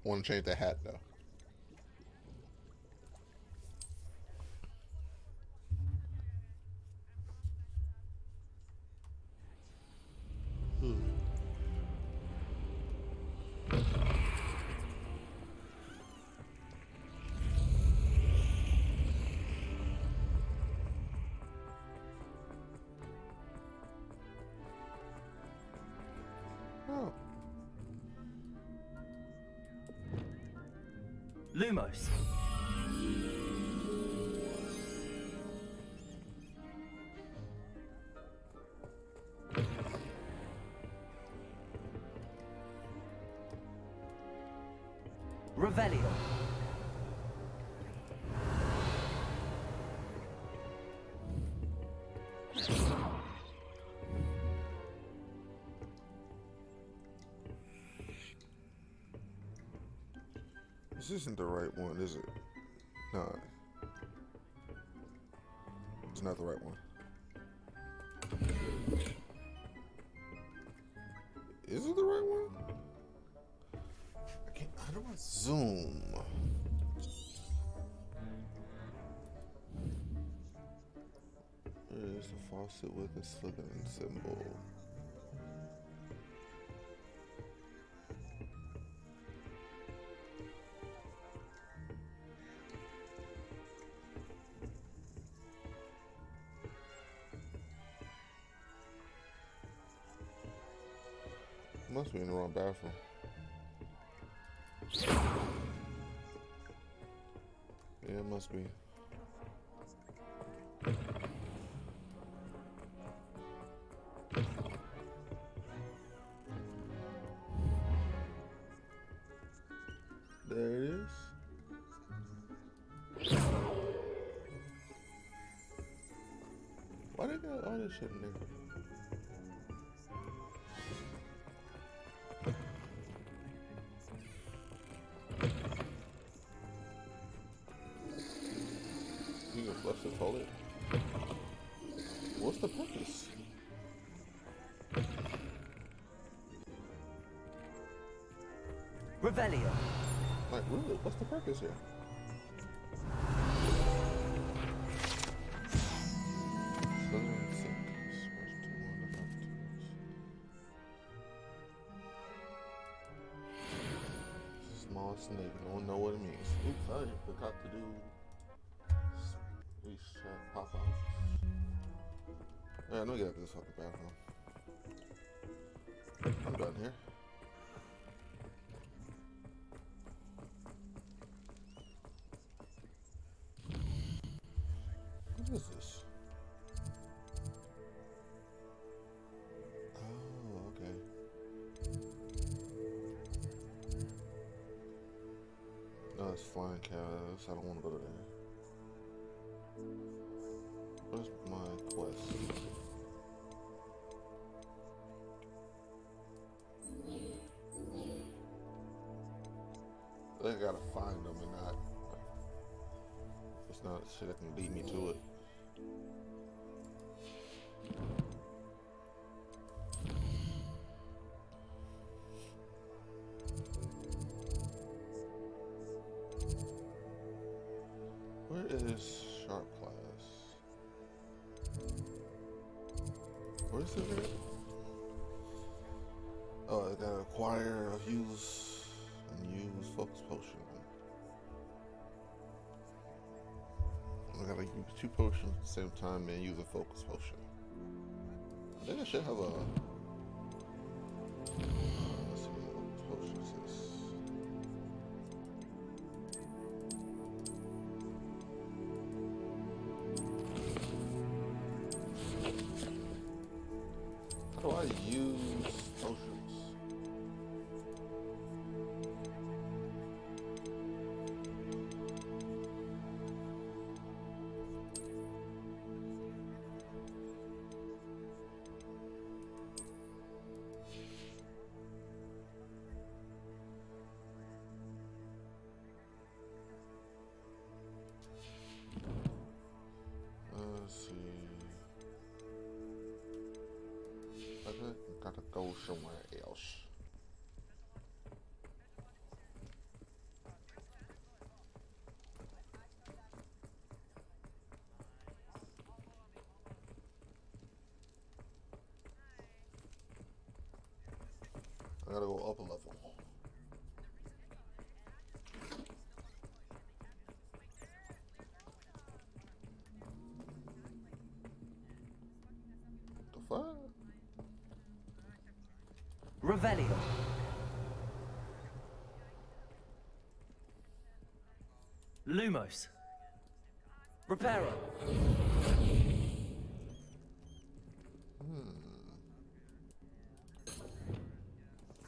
Want to change the hat though. Oh. Lumos. Revelio. This isn't the right one, is it? No. It's not the right one. Is it the right one? I can't. How do I zoom? There's a faucet with a Slytherin symbol. Must be in the wrong bathroom. Yeah, it must be. There it is. Why they got all this shit in there? You can flush the toilet. What's the purpose? Revelio. Like, really? What's the purpose here? Slytherin sink. Smash to one of the small snake. No one know what it means. Oops, I forgot to do. These pop out. Yeah, I know you got this out the bathroom. I'm done here. What is this? Oh, okay. No, it's flying cows. I don't want to go to there. Where's my quest? I think I gotta find them and not. It's not shit that can lead me to it. Where is Sharp Class? Where is it at? Oh, I gotta acquire, use Focus Potion. I gotta use 2 potions at the same time and use a Focus Potion. I think I should have a. Let's see what potions is. How do I use potions? Let's see. I gotta go somewhere else. Revelio. Lumos. Reparo.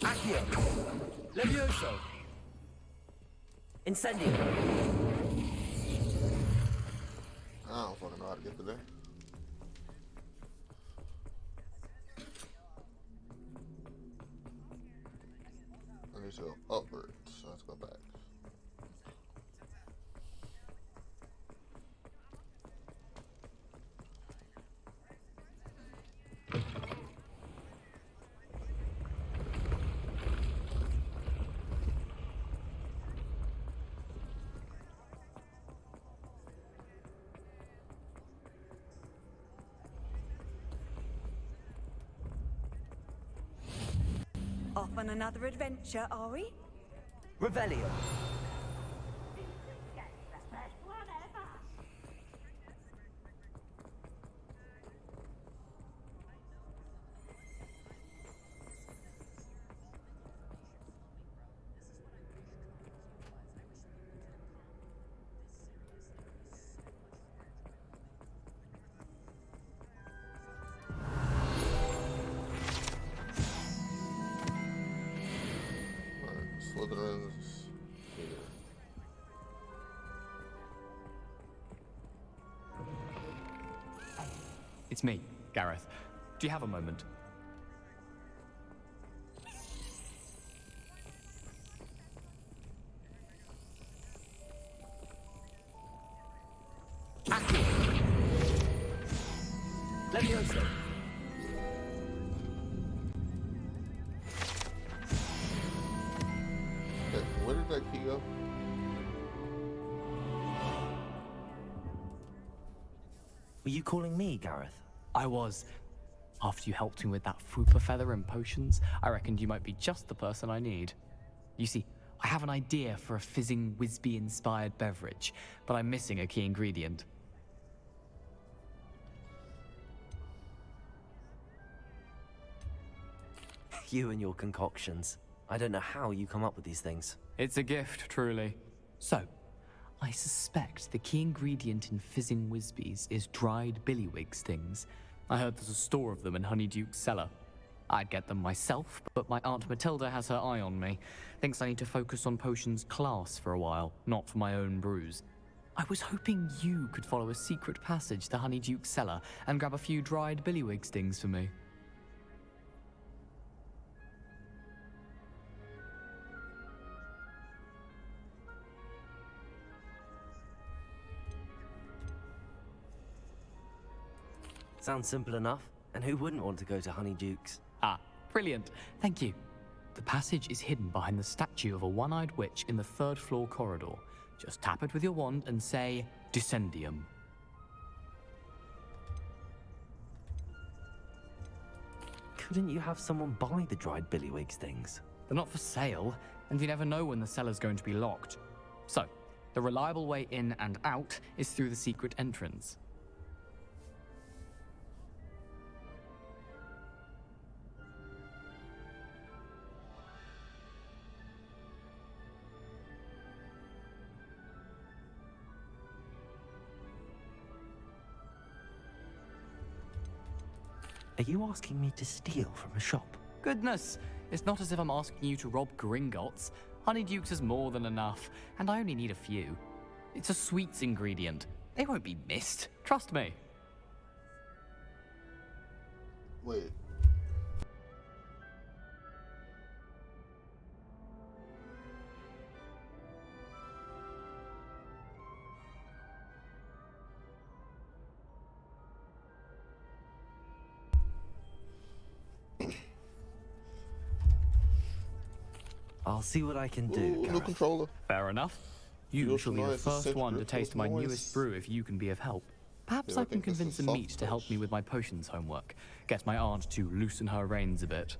Accio. Levioso. Incendio. I don't fucking know how to get to there. I need to go upwards, so let's go back. Off on another adventure, are we? Revelio. Slytherin's here. It's me, Gareth. Do you have a moment? Accio. Levioso. Okay, where did that key go? Were you calling me, Gareth? I was. After you helped me with that fupa feather and potions, I reckoned you might be just the person I need. You see, I have an idea for a fizzing Wisby-inspired beverage, but I'm missing a key ingredient. You and your concoctions. I don't know how you come up with these things. It's a gift, truly. So, I suspect the key ingredient in fizzing Wisbies is dried billywig stings. I heard there's a store of them in Honeyduke's cellar. I'd get them myself, but my Aunt Matilda has her eye on me. Thinks I need to focus on potions class for a while, not for my own brews. I was hoping you could follow a secret passage to Honeyduke's cellar and grab a few dried billywig stings for me. Sounds simple enough. And who wouldn't want to go to Honeyduke's? Ah, brilliant. Thank you. The passage is hidden behind the statue of a one-eyed witch in the third-floor corridor. Just tap it with your wand and say, Descendium. Couldn't you have someone buy the dried billywig stings? They're not for sale, and you never know when the cellar's going to be locked. So, the reliable way in and out is through the secret entrance. Are you asking me to steal from a shop? Goodness, it's not as if I'm asking you to rob Gringotts. Honeyduke's is more than enough, and I only need a few. It's a sweets ingredient. They won't be missed. Trust me. Wait. I'll see what I can do, Ooh, new Gareth. controller. Fair enough. You Feel shall be the nice, first essential one to grip taste my noise. newest brew if you can be of help. Perhaps Yeah, I I can think this convince is a meat soft to help touch. me with my potions homework. Get my aunt to loosen her reins a bit.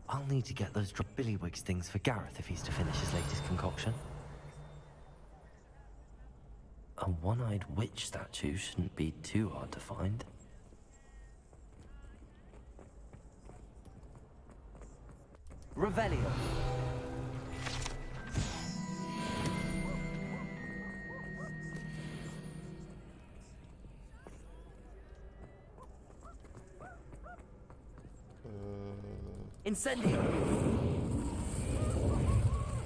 I'll need to get those billywig stings for Gareth if he's to finish his latest concoction. A one-eyed witch statue shouldn't be too hard to find. Revelio. Incendio.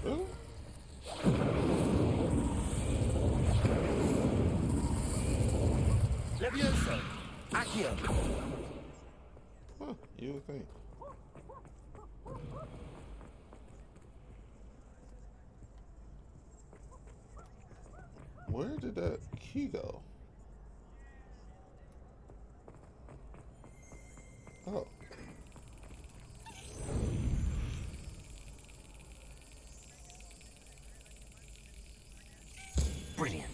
Really? Levioso. Accio. Huh, you would think. Where did that key go? Oh. Brilliant.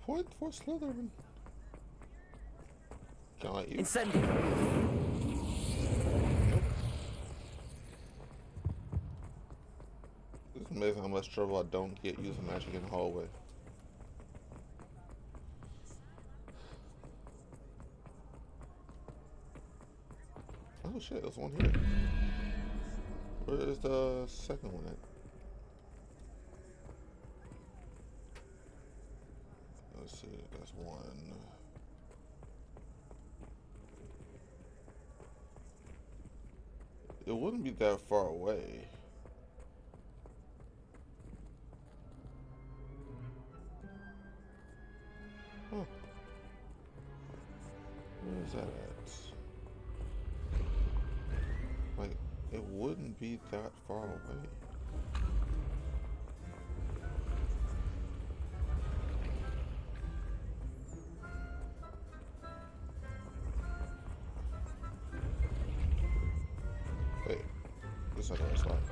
Point for Slytherin. Got you. Incendio. Nope. It's amazing how much trouble I don't get using magic in the hallway. Oh shit, there's one here. Where is the second one at? Let's see, that's one. It wouldn't be that far away. Huh. Where is that at? Like, it wouldn't be that far away. Wait, this is not the right spot.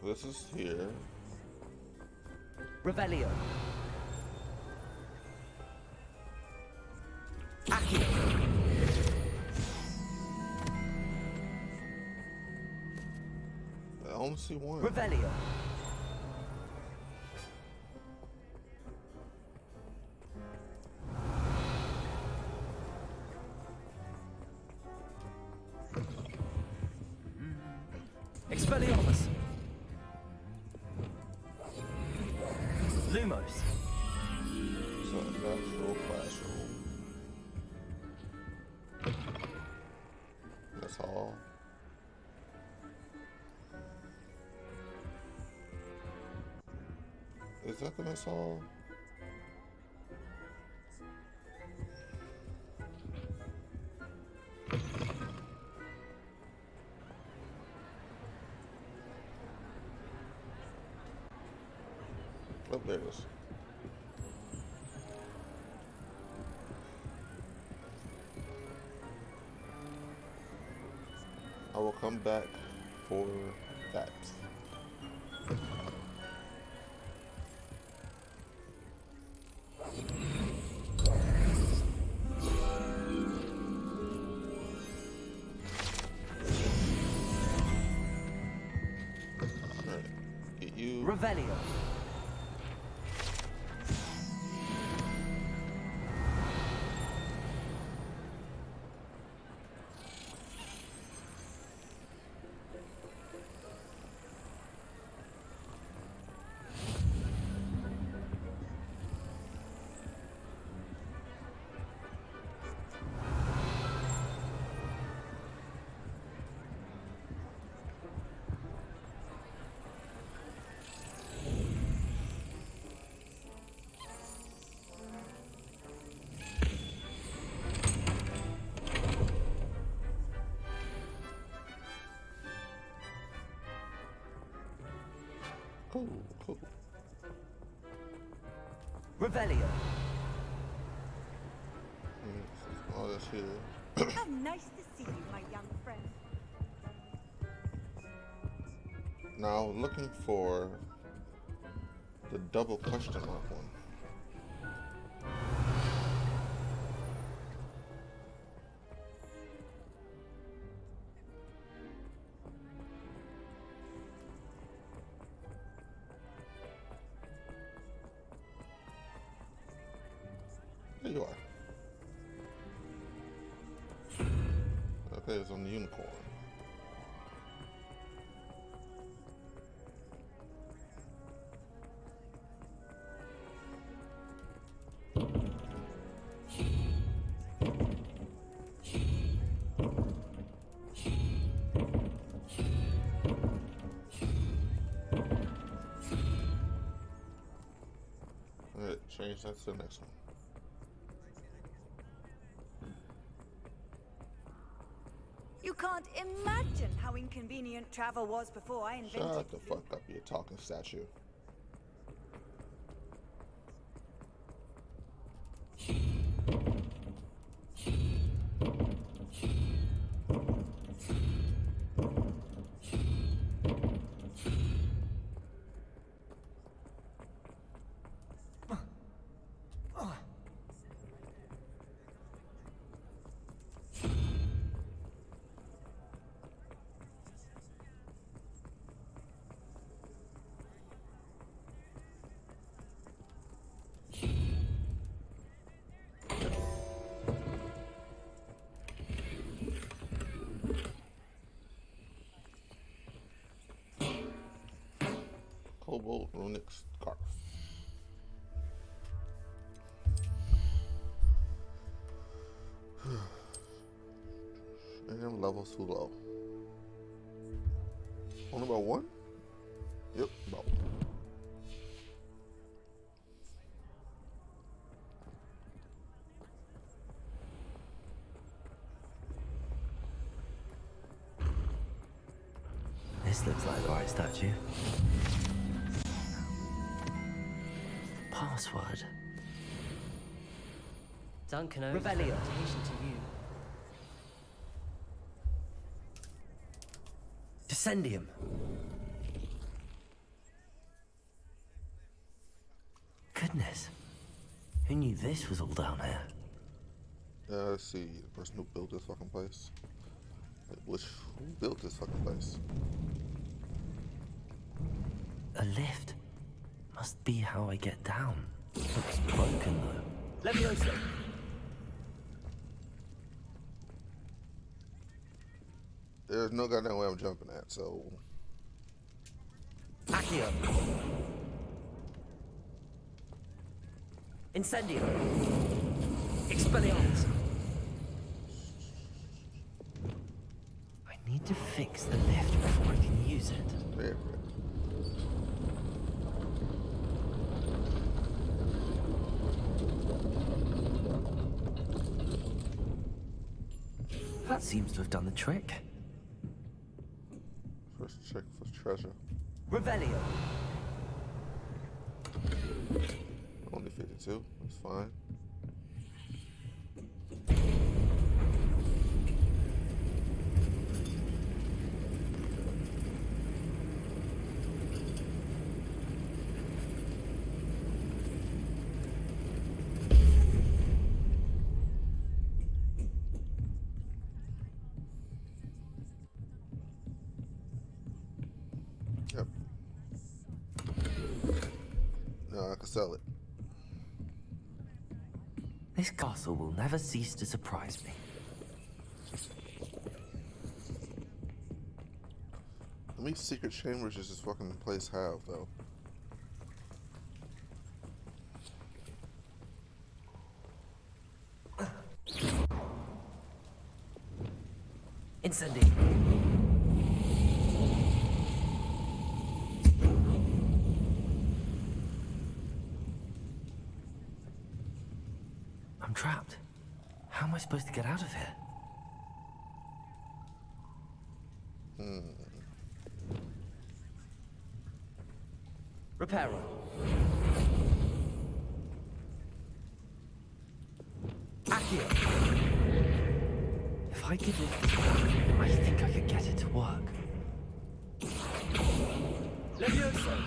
This is here. Revelio. Accio. I only see one. Revelio. Expelliarmus. Lumos. So natural classroom. That's all. Is that the mess hall? Oh, there it is. I will come back for that. Alright, get you. Revelio. Cool, cool. Revelio. All this here. How nice to see you, my young friend. Now, looking for the double question mark one. There you are. Okay, it's on the unicorn. Alright, change that to the next one. You can't imagine how inconvenient travel was before I invented Shut the fuck up, you talking statue. Cobalt runic scarf. And level too low. Only about one? Yep, about one. This looks like the right statue. Password. Duncan owes Revelio. reputation to you. Descendium. Goodness. Who knew this was all down here? Let's see, the person who built this fucking place. Who built this fucking place? A lift. Must be how I get down. Looks broken though. Levioso! There's no goddamn way I'm jumping at, so... Accio. Incendio. Expelliarmus. I need to fix the lift before I can use it. There. That seems to have done the trick. First check for treasure. Revelio. Only 52, that's fine. Yep. No, I can sell it. This castle will never cease to surprise me. How many secret chambers does this fucking place have, though? Incendio. I'm trapped. How am I supposed to get out of here? Reparo. Accio. If I could lift this back, I think I could get it to work. Levioso!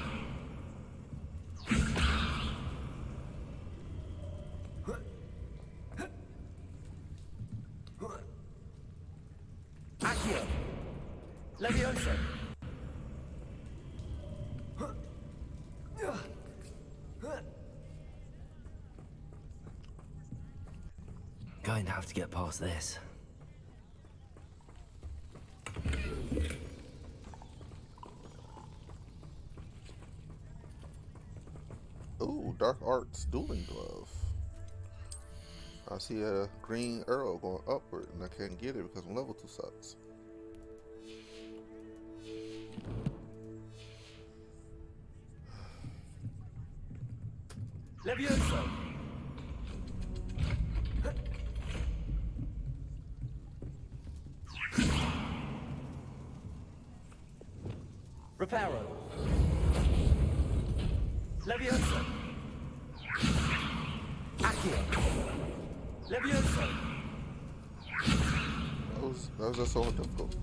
Accio. Levioso! Going to have to get past this. Ooh, Dark Arts Dueling Glove. I see a green arrow going upward, and I can't get it because my level 2 sucks. Levioso! Reparo! Levioso! Accio! Levioso! That was just so difficult.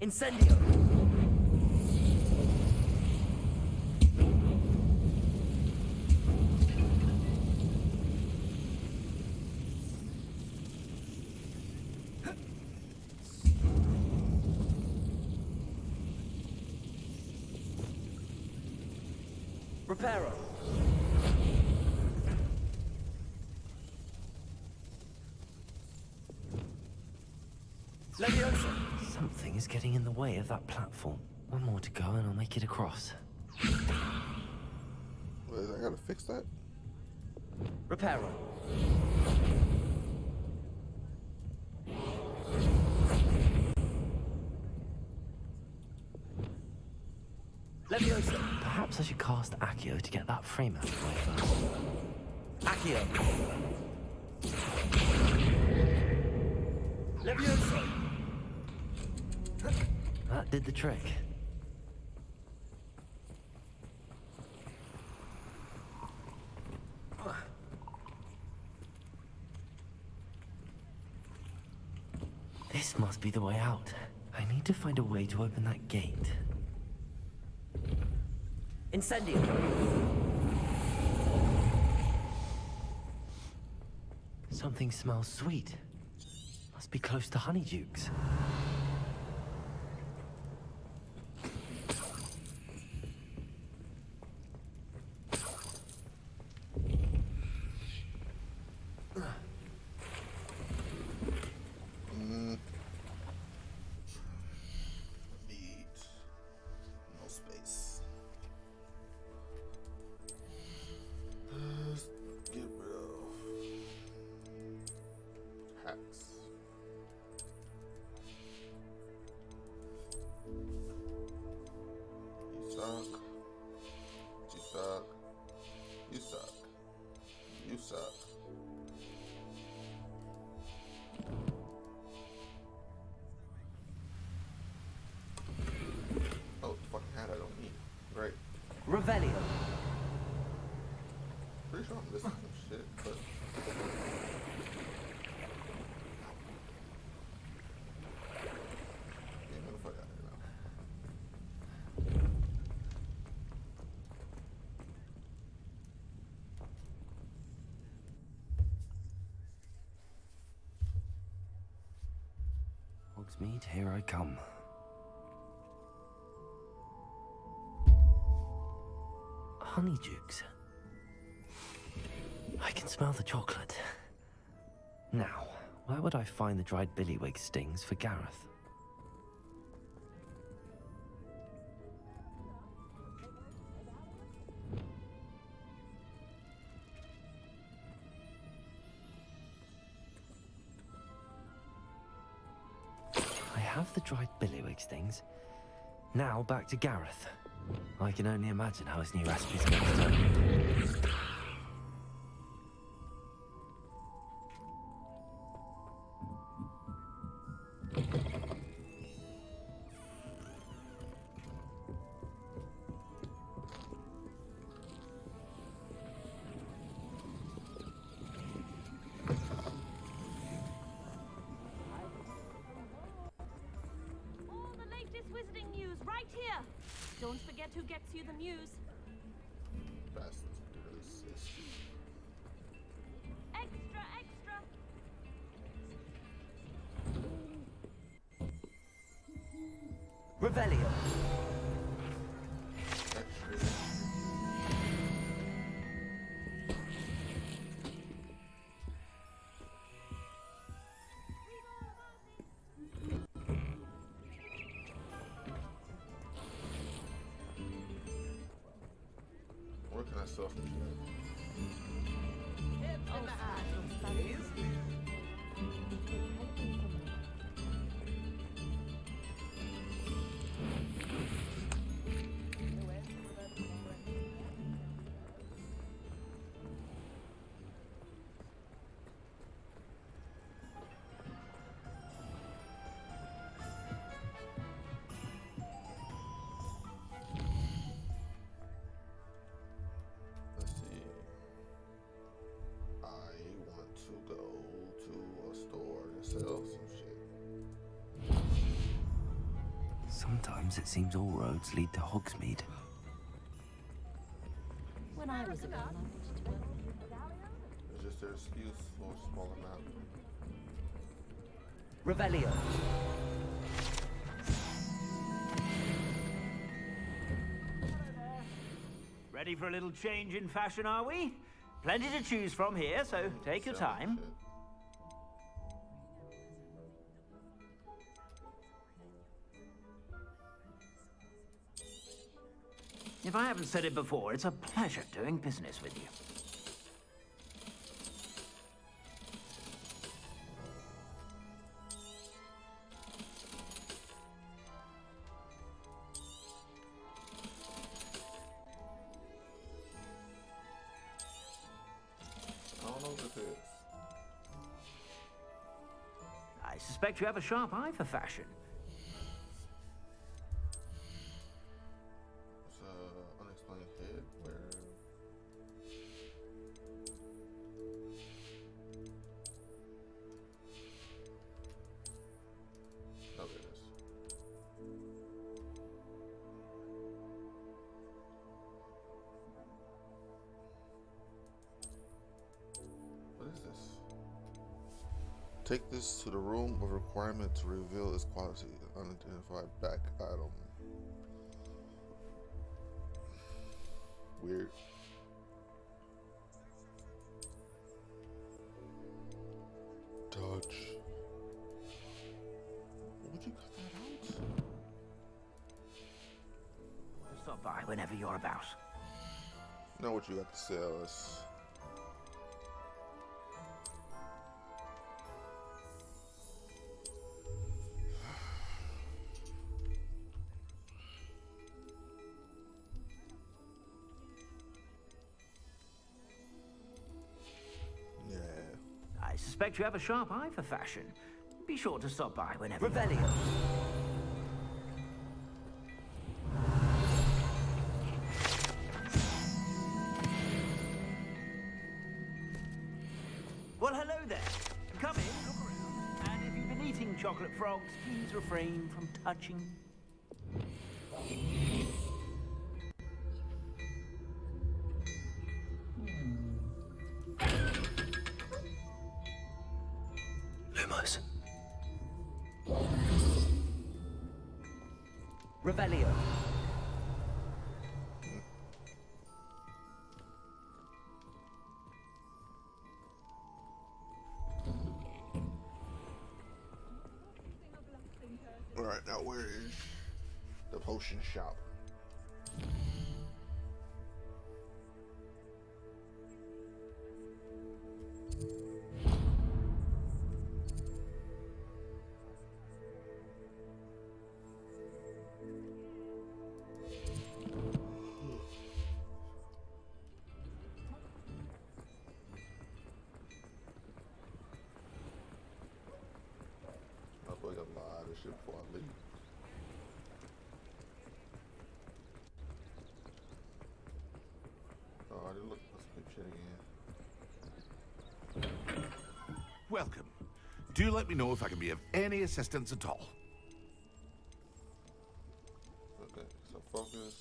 Incendio! Reparo! Levioso! Something is getting in the way of that platform. One more to go and I'll make it across. Wait, I gotta fix that? Reparo! Levioso! Perhaps I should cast Accio to get that frame out of the way first. Accio! Levioso! That did the trick. This must be the way out. I need to find a way to open that gate. Incendio! Something smells sweet. Must be close to Honeydukes. Need no space. Let's get rid of hats. You suck. You suck. You suck. You suck. Oh, the fucking hat I don't need. Great. Revelio! Pretty sure I'm missing some shit, but. Get the fuck out of here now. Hogsmeade, here I come. Honeydukes. I can smell the chocolate. Now, where would I find the dried billywig stings for Gareth? I have the dried billywig stings. Now back to Gareth. I can only imagine how his new recipe's going to turn. All the latest wizarding news right here. Don't forget who gets you the muse. Fast is Extra, extra. Revelio! extra. myself from Let's see. I want to go to a store and sell some shit. Sometimes it seems all roads lead to Hogsmeade. When I was a girl, I wanted to work. It's just their excuse for a small amount. Revelio. Ready for a little change in fashion, are we? Plenty to choose from here, so take your Selling time. shit. If I haven't said it before, it's a pleasure doing business with you. I don't know what this is. I suspect you have a sharp eye for fashion. It's unexplained head where. Oh, there it is. What is this? Take this to the room of requirement to reveal its quality. Unidentified back item. Weird. Touch. Would you cut that out? Stop by whenever you're about. Know what you got to sell us. Yeah. I suspect you have a sharp eye for fashion. Be sure to stop by whenever. Revelio. Well, hello there. Come in, look around. And if you've been eating chocolate frogs, please refrain from touching. Lumos. Revelio. Alright, now where is the potion shop? I'll put a lot of shit before I leave. Oh, I didn't look at this shit again. Welcome. Do let me know if I can be of any assistance at all. Okay, so focus.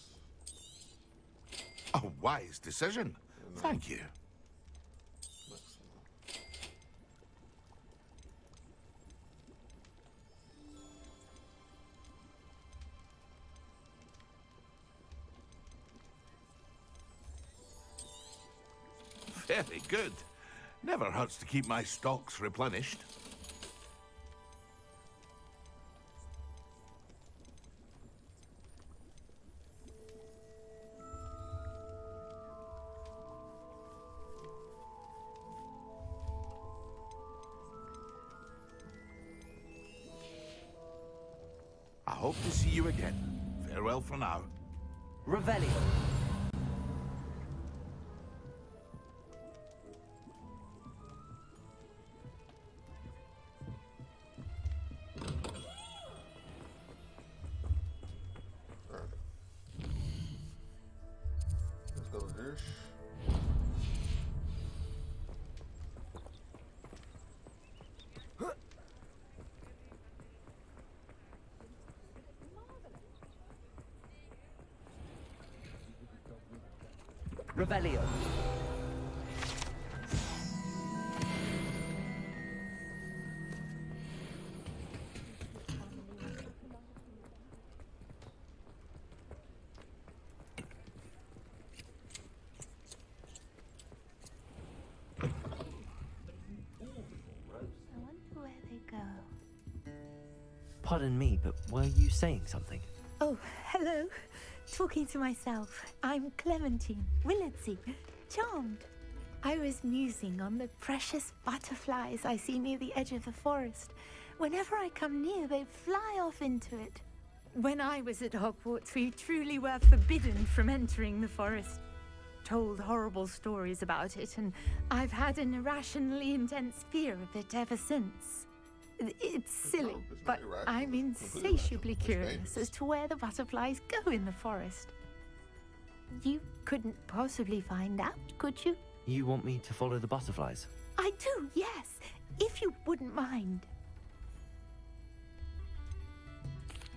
A wise decision. Thank you. Next one. Very good. Never hurts to keep my stocks replenished. hope to see you again. Farewell for now. Revelio. Alright. Let's go to this. Revelio. I wonder where they go. Pardon me, but were you saying something? Oh, hello. Talking to myself. I'm Clementine Willardsey. Charmed. I was musing on the precious butterflies I see near the edge of the forest. Whenever I come near, they fly off into it. When I was at Hogwarts, we truly were forbidden from entering the forest. Told horrible stories about it, and I've had an irrationally intense fear of it ever since. It's silly, but I'm insatiably curious as to where the butterflies go in the forest. You couldn't possibly find out, could you? You want me to follow the butterflies? I do, yes, if you wouldn't mind.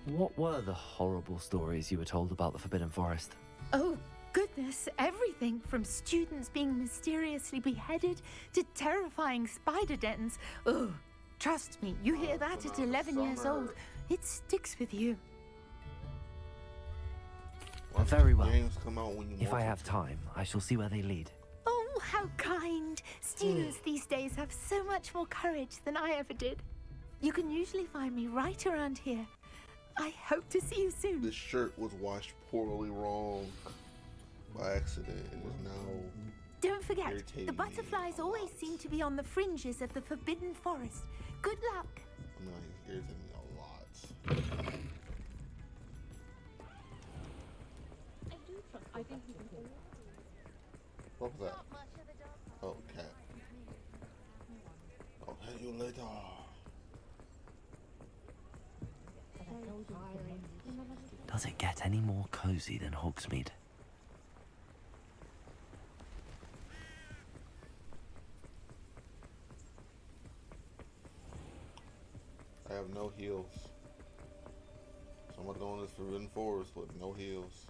What were the horrible stories you were told about the Forbidden Forest? Oh, goodness, everything from students being mysteriously beheaded to terrifying spider dens. Oh, trust me, you hear that at 11 years old, it sticks with you. Very well. Games come out when you If want I them have to. time, I shall see where they lead. Oh, how kind. Students these days have so much more courage than I ever did. You can usually find me right around here. I hope to see you soon. This shirt was washed poorly wrong by accident and is now. Don't forget, irritating the me butterflies a always lot. seem to be on the fringes of the Forbidden Forest. Good luck. I mean, like, it's irritating me a lot. What was that? Oh, cat. I'll pay you later. Does it get any more cozy than Hogsmeade? I have no heels. So I'm gonna go in this Forbidden Forest with no heels.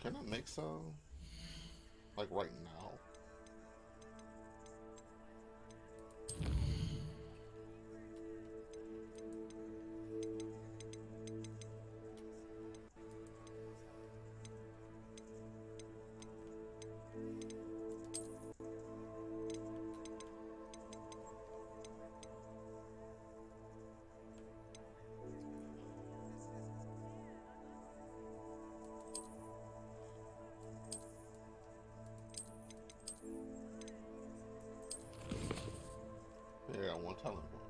Can I make some? Like right now? Yeah, I got one talent point.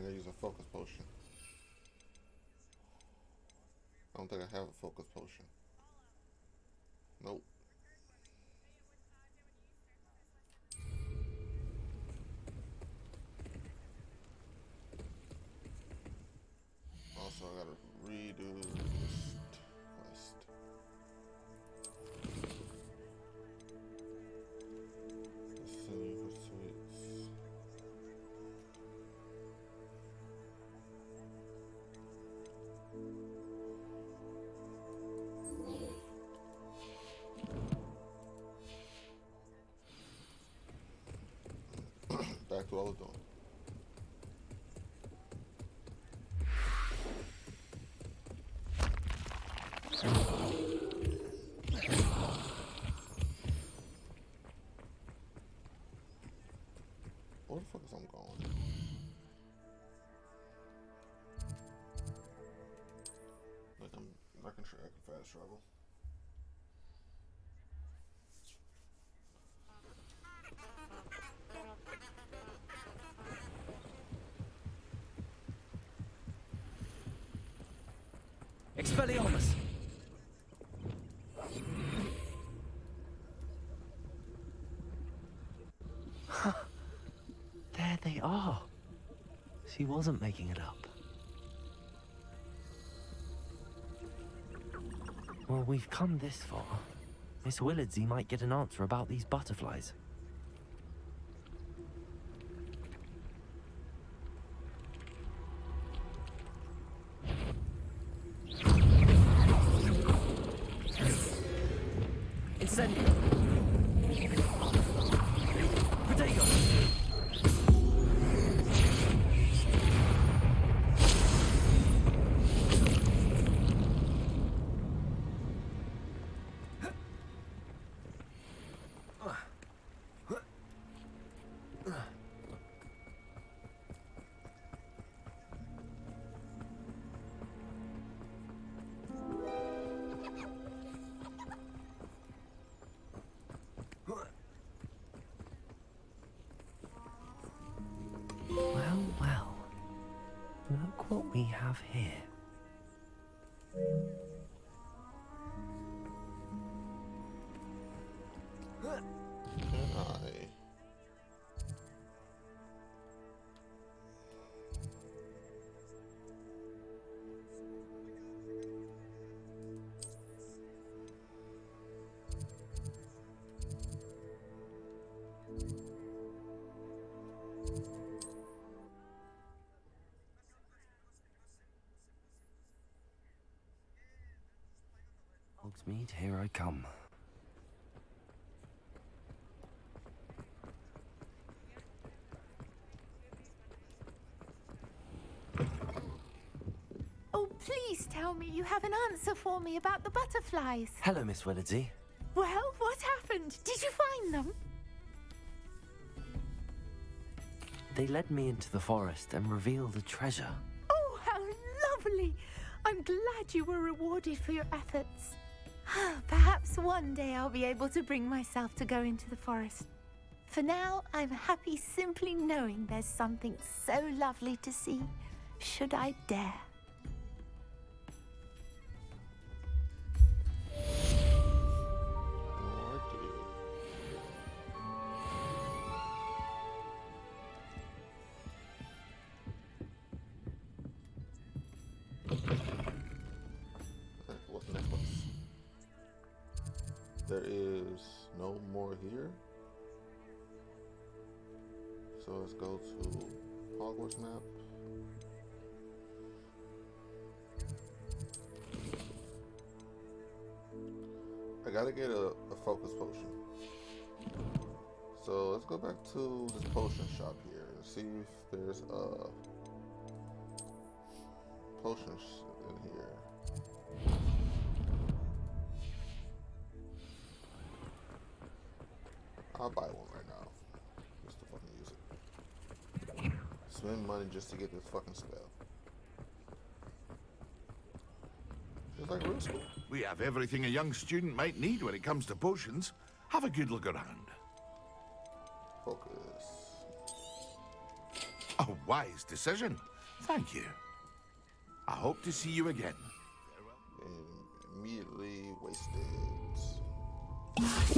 gotta use a focus potion. I don't think I have a focus potion. Nope. Also, I gotta redo this quest. Continue pursuits. Back to what I was doing. Where the fuck is I'm going? Like I'm making sure I can fast travel. Expelliarmus! There they are. She wasn't making it up. Well, we've come this far. Miss Willardsey might get an answer about these butterflies. Incendio! Protego! Well, well. Look what we have here. Can I? Hogsmeade, here I come. Oh, please tell me you have an answer for me about the butterflies. Hello, Miss Willardsey. Well, what happened? Did you find them? They led me into the forest and revealed a treasure. Oh, how lovely! I'm glad you were rewarded for your efforts. Perhaps one day I'll be able to bring myself to go into the forest. For now, I'm happy simply knowing there's something so lovely to see, should I dare. What's the next place? There is no more here. So let's go to Hogwarts map. I gotta get a focus potion. So let's go back to this potion shop here and see if there's a potion in here. I'll buy one right now. Just to fucking use it. Spend money just to get this fucking spell. It's like real school. We have everything a young student might need when it comes to potions. Have a good look around. Focus. A wise decision. Thank you. I hope to see you again. And immediately wasted.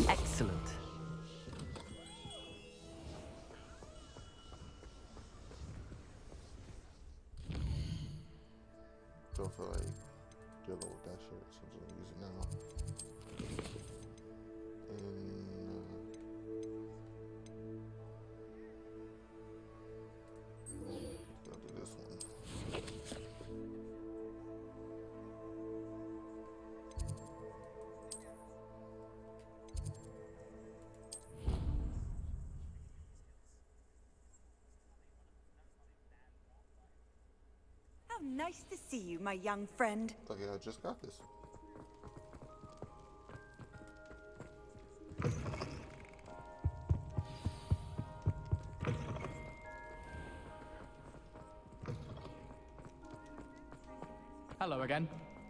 Excellent. Don't feel like dealing with that shit, so I'm just gonna use it now. And I'll do this one. How nice to see you, my young friend. Okay, I just got this. Hello again.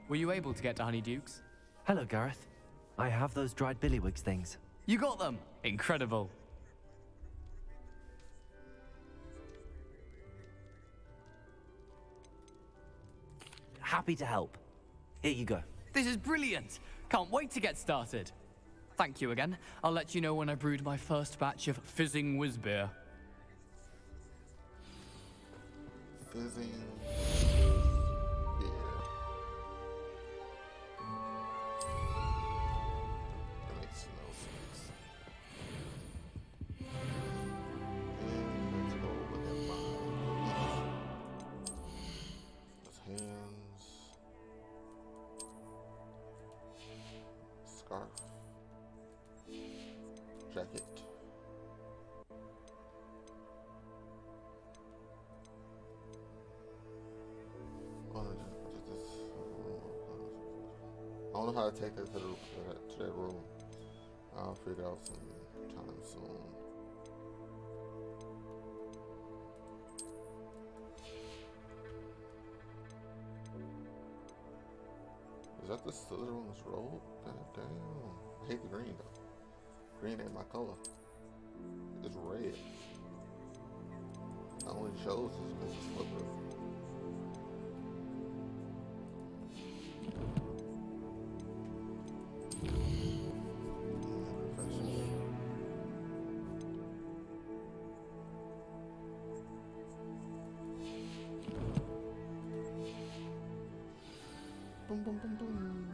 Were you able to get to Honeydukes? Hello, Gareth. I have those dried billywigs things. You got them! Incredible. Happy to help. Here you go. This is brilliant! Can't wait to get started. Thank you again. I'll let you know when I brewed my first batch of fizzing whiz beer. Fizzing beer. That makes no sense. And let's go look at mine. Those hands. Scarf. Jacket. I don't know how to take that to that room. I'll figure out some time soon. Is that the Slytherin's robe? God damn. I hate the green though. Green ain't my color. It's red. I only chose this because it's slippery. Boom, boom, boom, boom.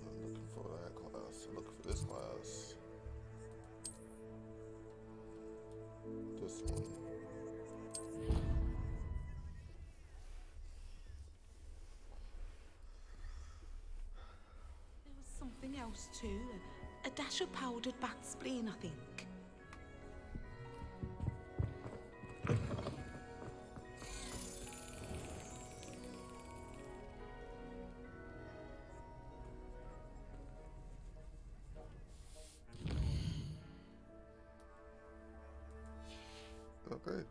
I'm looking for that class. I'm looking for this class. This one. There was something else too. A dash of powdered bat spleen, I think. Okay.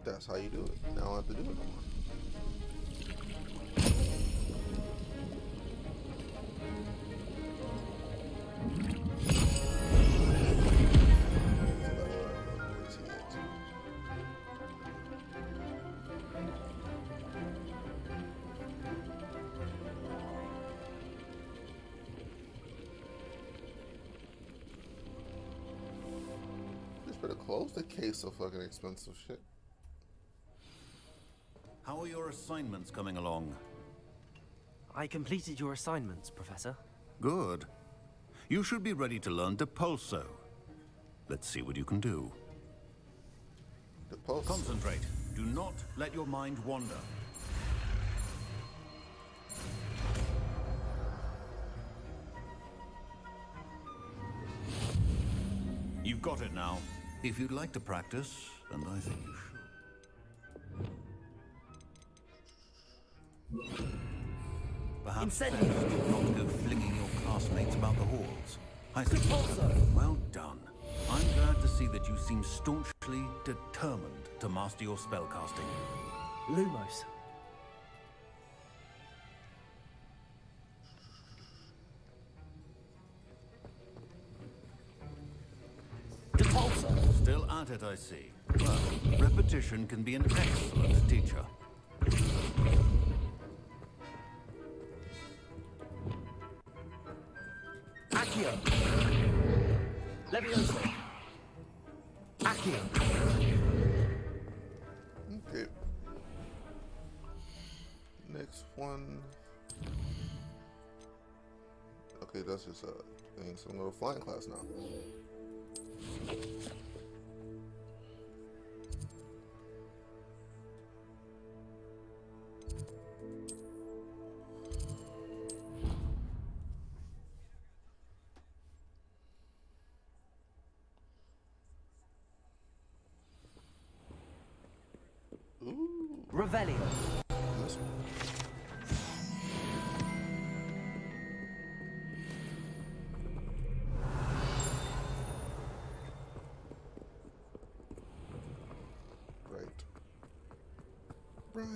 That's how you do it. Now I don't have to do it no more. Better close the case of fucking expensive shit. How are your assignments coming along? I completed your assignments, Professor. Good. You should be ready to learn Depulso. Let's see what you can do. Depulso. Concentrate. Do not let your mind wander. You've got it now. If you'd like to practice, and I think you should. Perhaps best not go flinging your classmates about the halls. I see. Well done. I'm glad to see that you seem staunchly determined to master your spellcasting. Lumos. That I see. Well, repetition can be an excellent teacher. Accio. Levioso. Accio. Okay. Next one. Okay, that's just a thing. So I'm going to flying class now. Ooh. Revelio. This one. Right.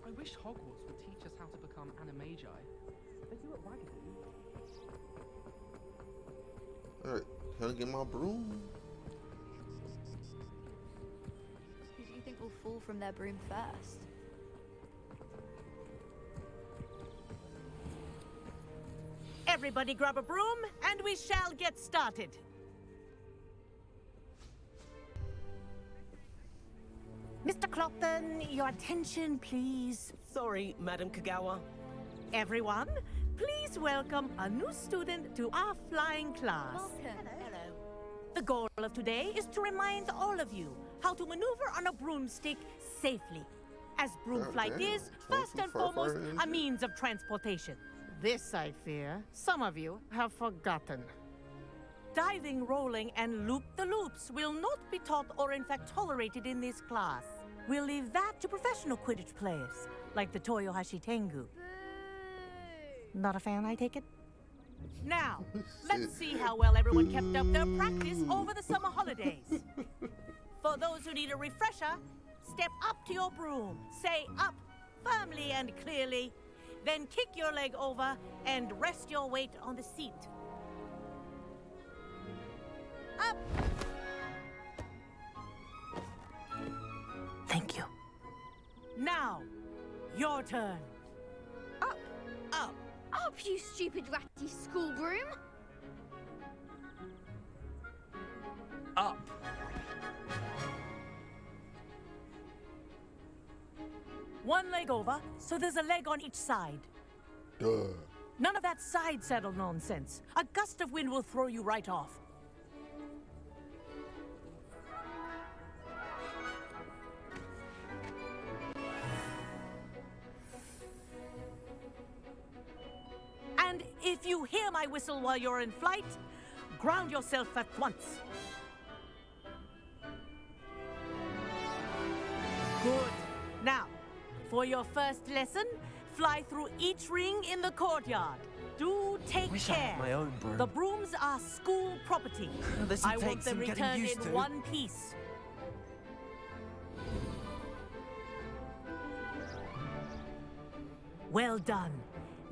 I wish Hogwarts would teach us how to become animagi. They do it raggedly. Alright, can I get my broom? Who do you think will fall from their broom first? Everybody grab a broom, and we shall get started. Mr. Clopton, your attention, please. Sorry, Madam Kagawa. Everyone, please welcome a new student to our flying class. Welcome. Hello. The goal of today is to remind all of you how to maneuver on a broomstick safely. As broom flight is, first and foremost, a means of transportation. This, I fear, some of you have forgotten. Diving, rolling, and loop-the-loops will not be taught or in fact tolerated in this class. We'll leave that to professional Quidditch players, like the Toyohashi Tengu. Not a fan, I take it? Now, let's see how well everyone kept up their practice over the summer holidays. For those who need a refresher, step up to your broom, say up firmly and clearly, then kick your leg over and rest your weight on the seat. Up! Thank you. Now, your turn. Up! Up! Up, you stupid ratty school broom! Up! One leg over, so there's a leg on each side. Duh. None of that side saddle nonsense. A gust of wind will throw you right off. And if you hear my whistle while you're in flight, ground yourself at once. Good. Now, for your first lesson, fly through each ring in the courtyard. Do take Wish I care. had my own broom. The brooms are school property. This'll I take want them some getting returned used in to. one piece. Well done.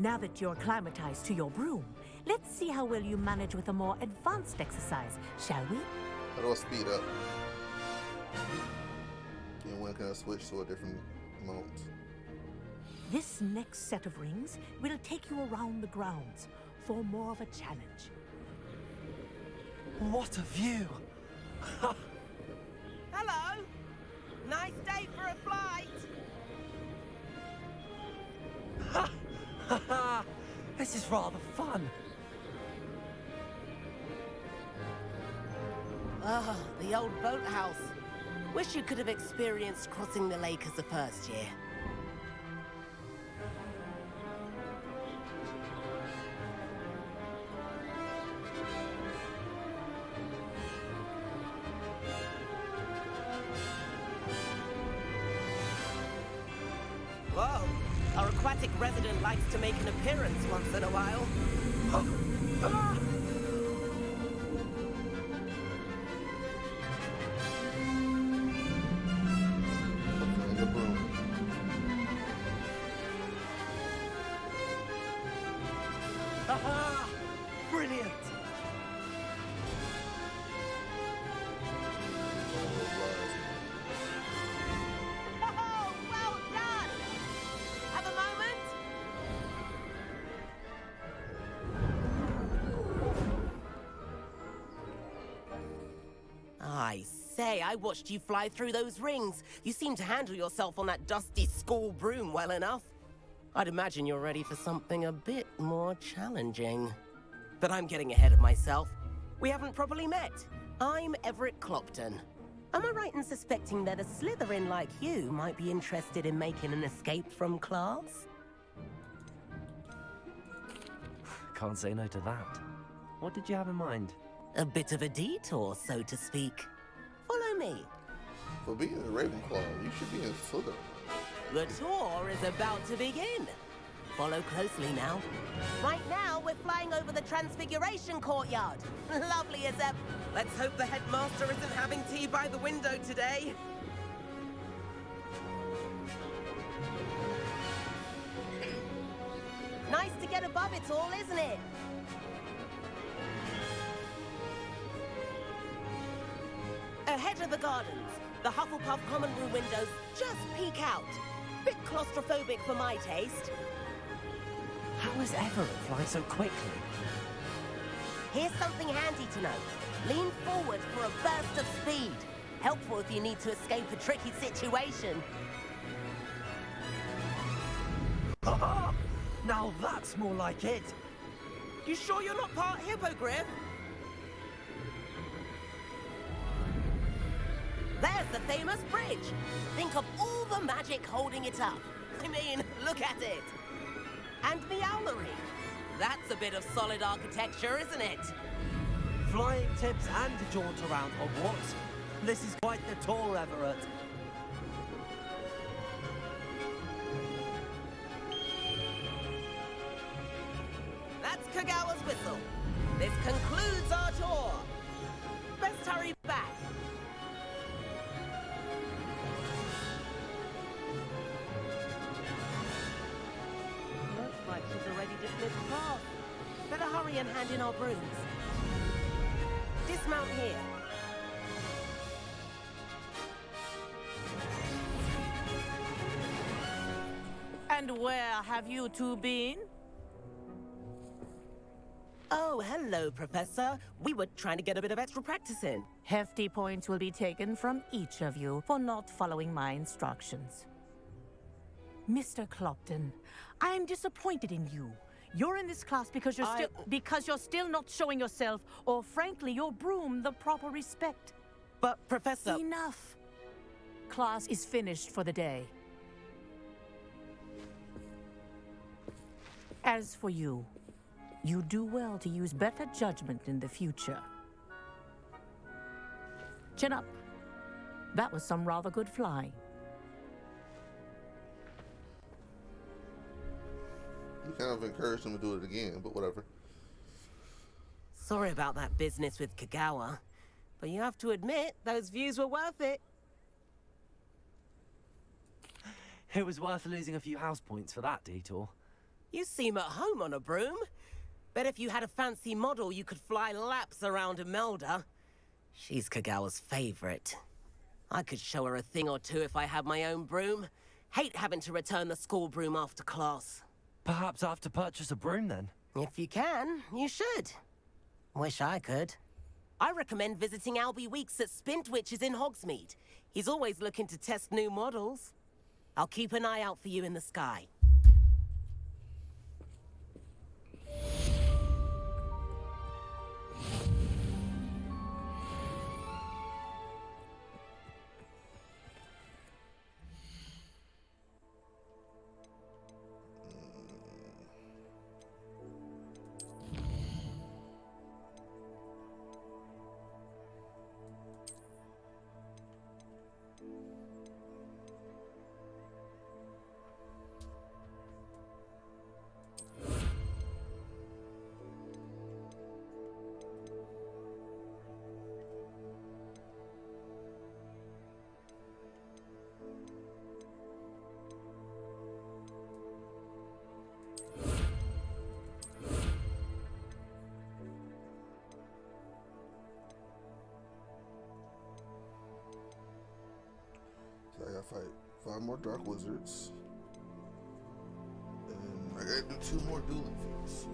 Now that you're acclimatized to your broom, let's see how well you manage with a more advanced exercise, shall we? How do I speed up? And when can I switch to a different mount? This next set of rings will take you around the grounds for more of a challenge. What a view! Hello! Nice day for a flight! This is rather fun. Ah, the old boathouse. Wish you could have experienced crossing the lake as a first year. Whoa! Our aquatic resident likes to make an appearance once in a while. Ah! And the broom. Say, I watched you fly through those rings. You seem to handle yourself on that dusty school broom well enough. I'd imagine you're ready for something a bit more challenging. But I'm getting ahead of myself. We haven't properly met. I'm Everett Clopton. Am I right in suspecting that a Slytherin like you might be interested in making an escape from class? Can't say no to that. What did you have in mind? A bit of a detour, so to speak. Follow me. For being a Ravenclaw, you should be in Slytherin. The tour is about to begin. Follow closely now. Right now, we're flying over the Transfiguration Courtyard. Lovely as ever. Let's hope the headmaster isn't having tea by the window today. Nice to get above it all, isn't it? Ahead of the gardens, the Hufflepuff common room windows just peek out. Bit claustrophobic for my taste. How is Everett flying so quickly? Here's something handy to know. Lean forward for a burst of speed. Helpful if you need to escape a tricky situation. Now that's more like it. You sure you're not part hippogriff? There's the famous bridge. Think of all the magic holding it up. I mean, look at it. And the owlery. That's a bit of solid architecture, isn't it? Flying tips and a jaunt around Hogwarts. This is quite the tour, Everett. That's Kagawa's whistle. This concludes our tour. Best hurry back. Looks like she's already dismissed class. Better hurry and hand in our brooms. Dismount here. And where have you two been? Oh, hello, Professor. We were trying to get a bit of extra practice in. Hefty points will be taken from each of you for not following my instructions. Mr. Clopton, I'm disappointed in you. You're in this class because you're still not showing yourself, or frankly, your broom, the proper respect. But, Professor... Enough. Class is finished for the day. As for you, you do well to use better judgment in the future. Chin up. That was some rather good flying. You kind of encouraged him to do it again, but whatever. Sorry about that business with Kagawa, but you have to admit, those views were worth it. It was worth losing a few house points for that detour. You seem at home on a broom. Bet if you had a fancy model, you could fly laps around Imelda. She's Kagawa's favorite. I could show her a thing or two if I had my own broom. Hate having to return the school broom after class. Perhaps I have to purchase a broom then? If you can, you should. Wish I could. I recommend visiting Albie Weeks at Spintwitches in Hogsmeade. He's always looking to test new models. I'll keep an eye out for you in the sky. So I gotta fight 5 more dark wizards. And I gotta do 2 more dueling feats.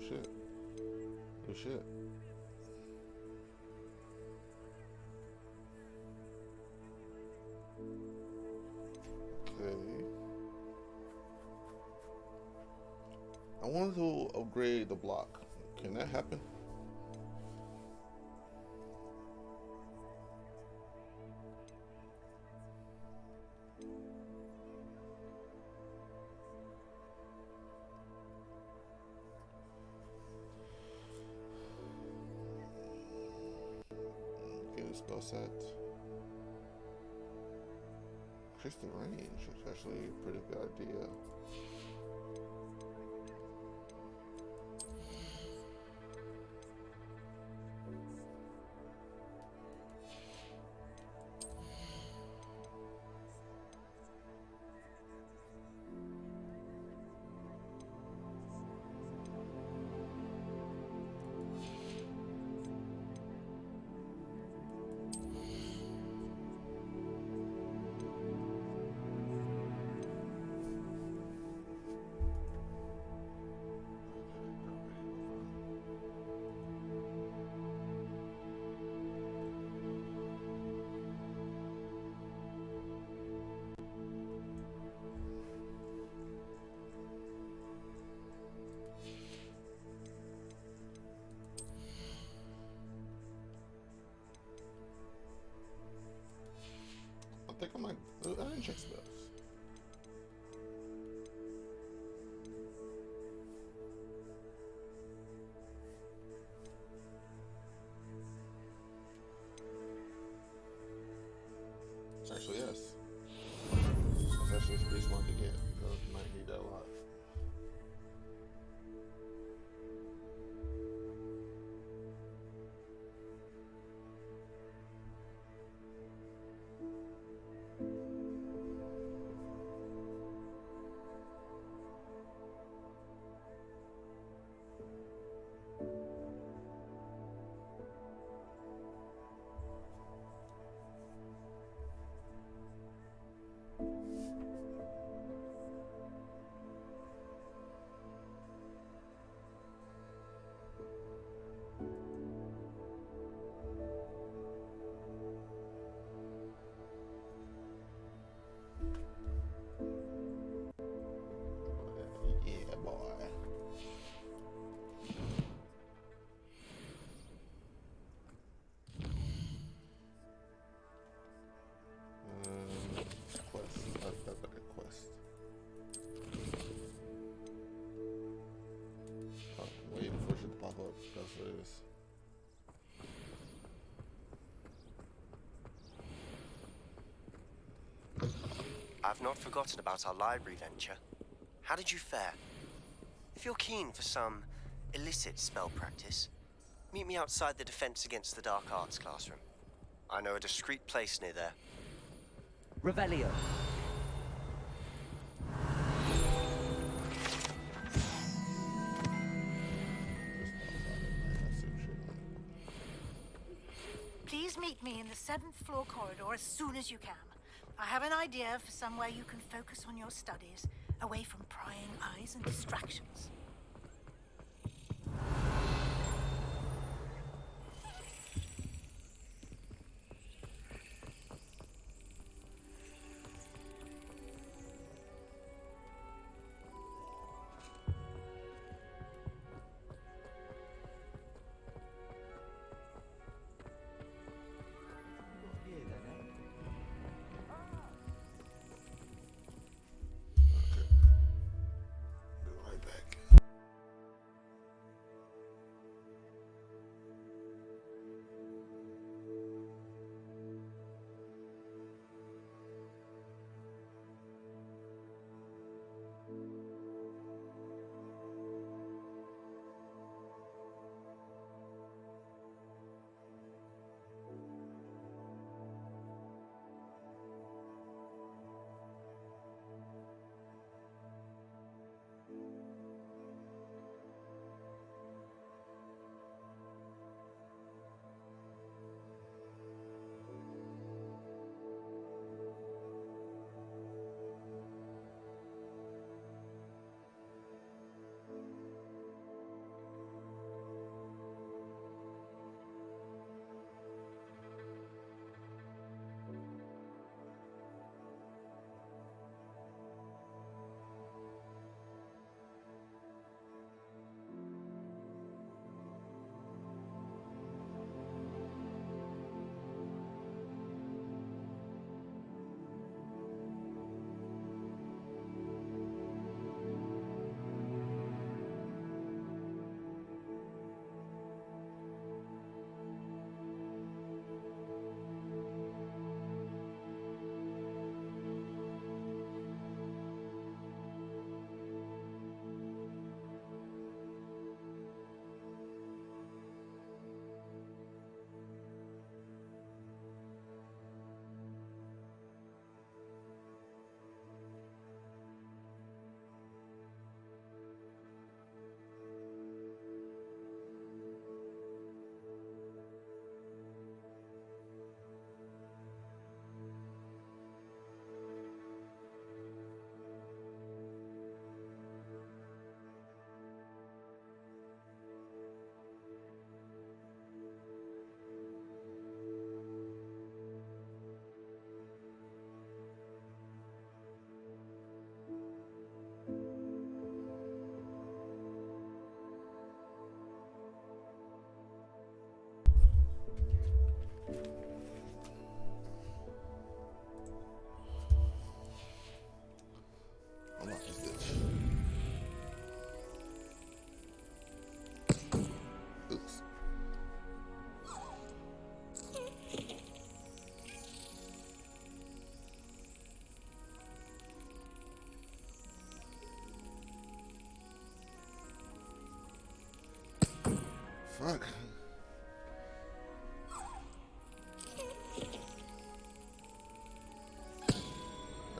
shit. Oh shit. Okay. I wanted to upgrade the block. Can that happen? Okay, the spell set. Increase the range. It's actually a pretty good idea. I think I might. I didn't check spells. Actually, yes. That's actually a pretty smart to get. You might need that a lot. Yeah, boy. Quest. I've got like a quest. Oh, waiting for shit to pop up. That's what it is. I've not forgotten about our library venture. How did you fare? If you're keen for some illicit spell practice, meet me outside the Defense Against the Dark Arts classroom. I know a discreet place near there. Revelio. Please meet me in the 7th floor corridor as soon as you can. I have an idea for somewhere you can focus on your studies, away from prying eyes and distractions. Be right back.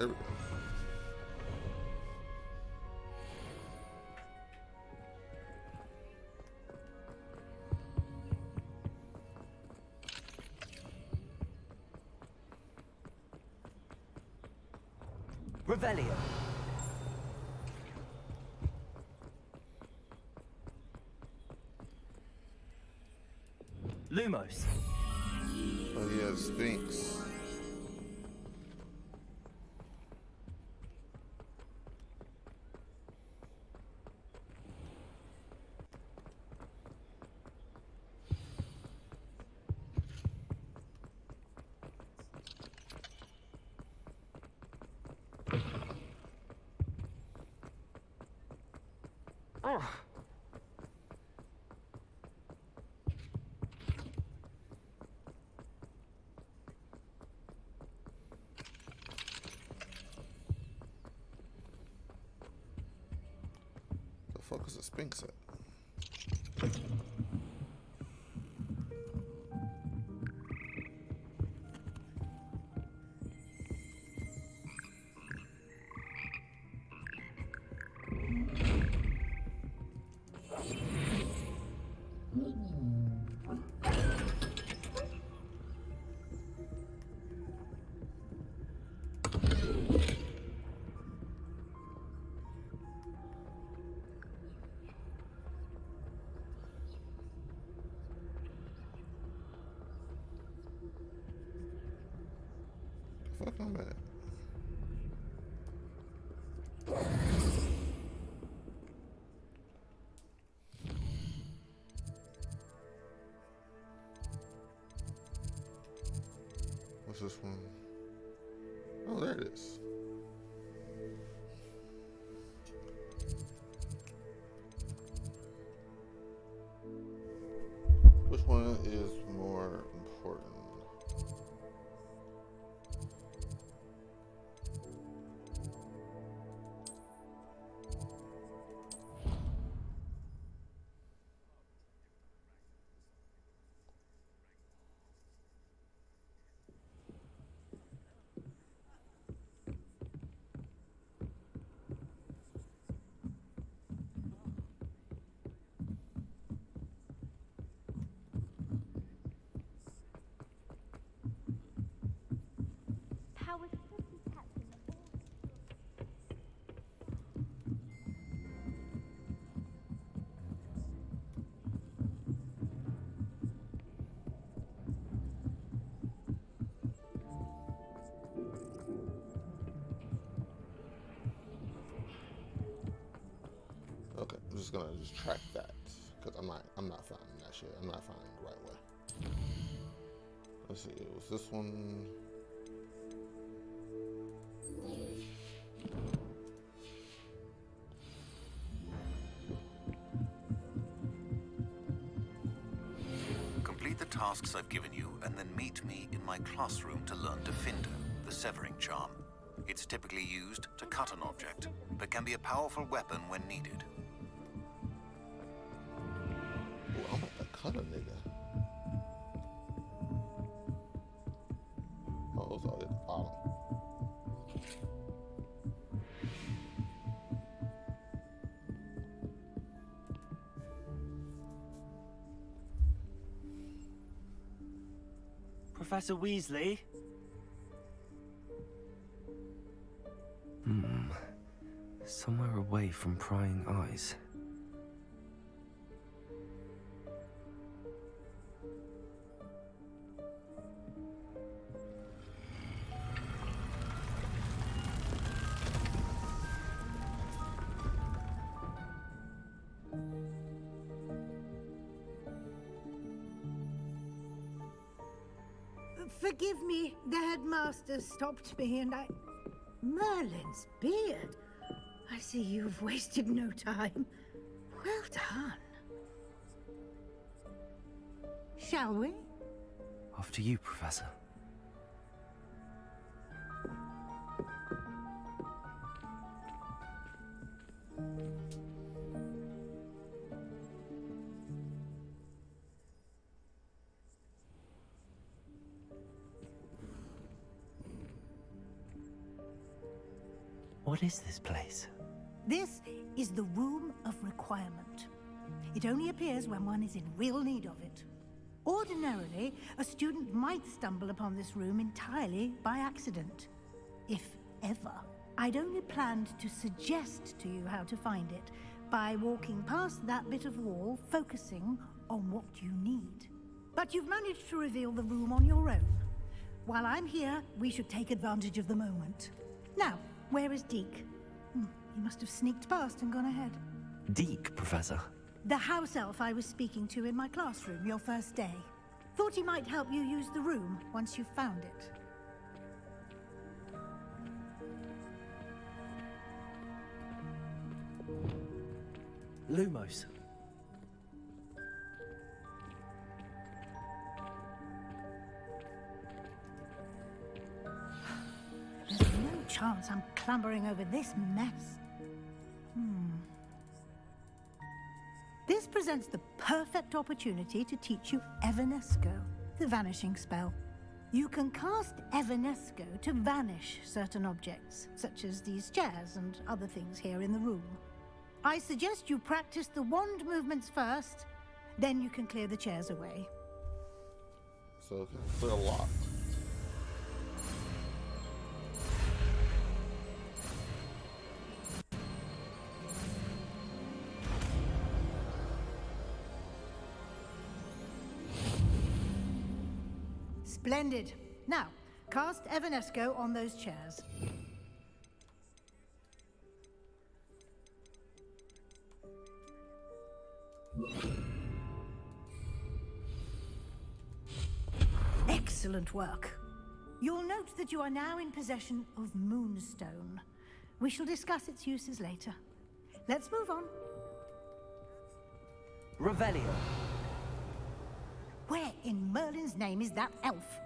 There we go. Revelio. Lumos. Oh yeah, Sphinx. The fuck is a Sphinx at? Fuck I'm at. What's this one? Oh, there it is. Which one is more important? Power simply tapped in all. Okay, I'm just gonna track that because I'm not finding that shit. I'm not finding the right way. Let's see, it was this one. Complete the tasks I've given you, and then meet me in my classroom to learn Defindo, the severing charm. It's typically used to cut an object, but can be a powerful weapon when needed. Ooh, I'm about to cut a nigga. Oh, it's all at the bottom. Professor Weasley? Somewhere away from prying eyes. Forgive me, the headmaster stopped me and I... Merlin's beard. I see you've wasted no time. Well done. Shall we? After you, Professor. What is this place? This is the Room of Requirement. It only appears when one is in real need of it. Ordinarily, a student might stumble upon this room entirely by accident. If ever. I'd only planned to suggest to you how to find it by walking past that bit of wall, focusing on what you need. But you've managed to reveal the room on your own. While I'm here, we should take advantage of the moment. Now, where is Deke? He must have sneaked past and gone ahead. Deke, Professor. The house elf I was speaking to in my classroom your first day. Thought he might help you use the room once you've found it. Lumos. There's no chance I'm clambering over this mess. This presents the perfect opportunity to teach you Evanesco, the vanishing spell. You can cast Evanesco to vanish certain objects, such as these chairs and other things here in the room. I suggest you practice the wand movements first, then you can clear the chairs away. So, clear a lot. Splendid. Now, cast Evanesco on those chairs. Excellent work. You'll note that you are now in possession of Moonstone. We shall discuss its uses later. Let's move on. Revelio. Where in Merlin's name is that elf?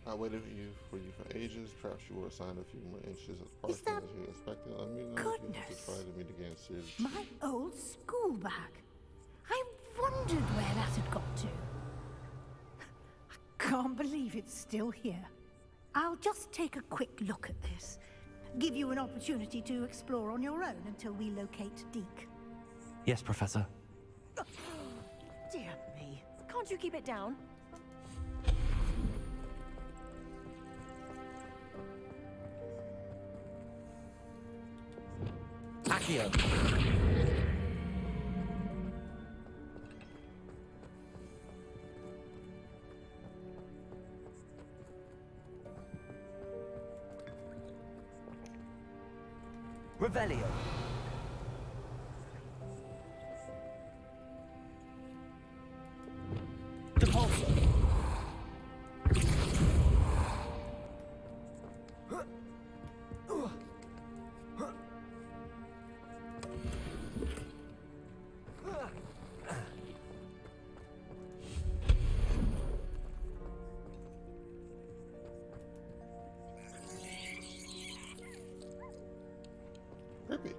I waited for you for ages. Perhaps you were assigned a few more inches of parking as you expected. Let me know if you want to try to meet again soon. My old school bag. I wondered where that had got to. I can't believe it's still here. I'll just take a quick look at this. Give you an opportunity to explore on your own until we locate Deke. Yes, Professor. Dear me. Can't you keep it down? Accio. Revelio. Depulso. Creepy.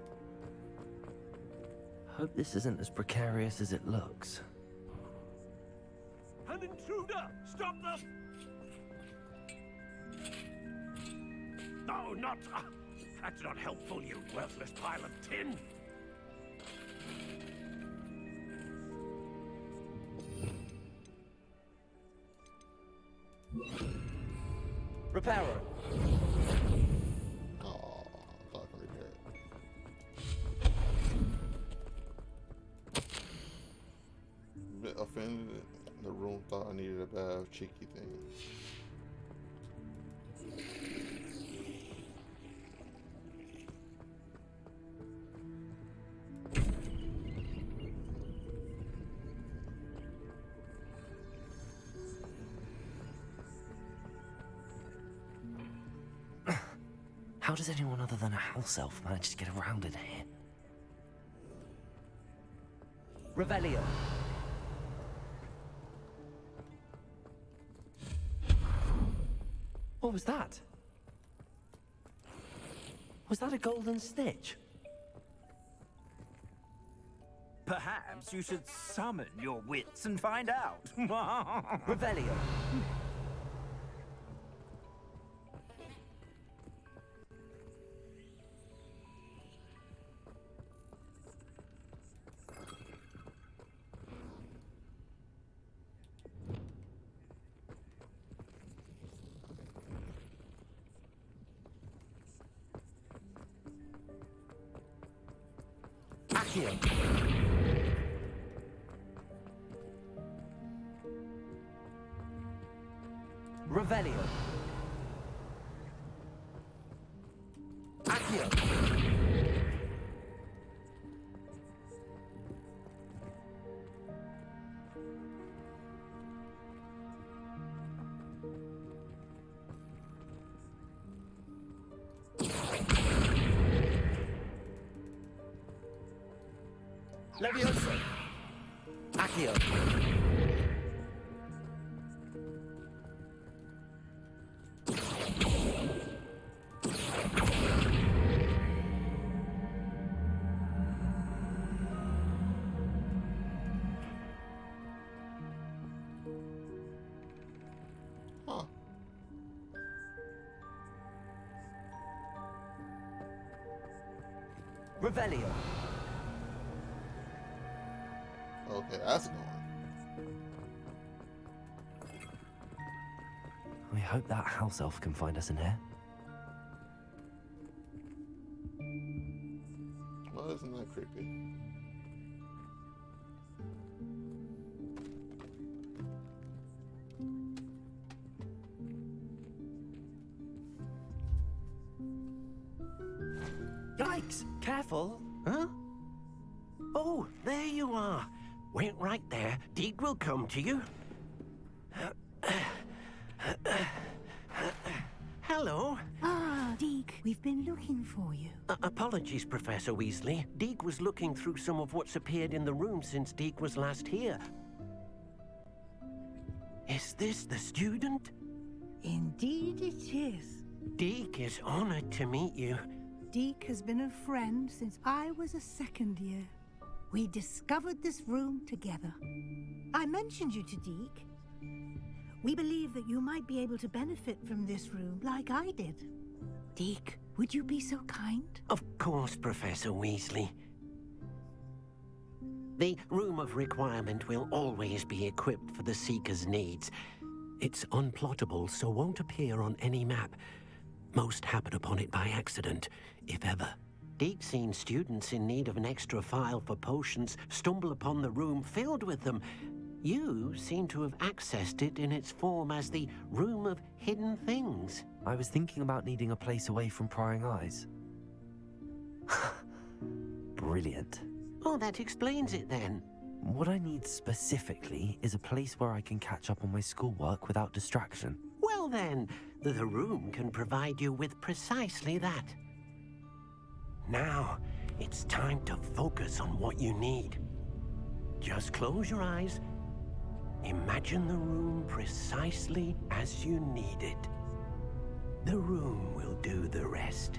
Hope this isn't as precarious as it looks. An intruder! Stop them! No, not... that's not helpful, you worthless pile of tin! Reparo. Oh, thought I could repair it. Bit offended. The room thought I needed a bath. Cheeky thing. How does anyone other than a house elf manage to get around in here? Revelio. What was that? Was that a golden snitch? Perhaps you should summon your wits and find out. Revelio. Accio. Revelio. Accio. Levioso. Accio. Huh. Revelio. Okay, that's going. We hope that house elf can find us in here. Well, isn't that creepy? Yikes! Careful. Huh? Oh, there you are. Wait right there. Deek will come to you. Hello. Ah, Deke, we've been looking for you. Apologies, Professor Weasley. Deek was looking through some of what's appeared in the room since Deek was last here. Is this the student? Indeed it is. Deek is honored to meet you. Deke has been a friend since I was a second year. We discovered this room together. I mentioned you to Deke. We believe that you might be able to benefit from this room like I did. Deke, would you be so kind? Of course, Professor Weasley. The Room of Requirement will always be equipped for the Seeker's needs. It's unplottable, so won't appear on any map. Most happen upon it by accident, if ever. Deke's seen students in need of an extra file for potions stumble upon the room filled with them. You seem to have accessed it in its form as the Room of Hidden Things. I was thinking about needing a place away from prying eyes. Brilliant. Oh, that explains it then. What I need specifically is a place where I can catch up on my schoolwork without distraction. Well then, the room can provide you with precisely that. Now, it's time to focus on what you need. Just close your eyes. Imagine the room precisely as you need it. The room will do the rest.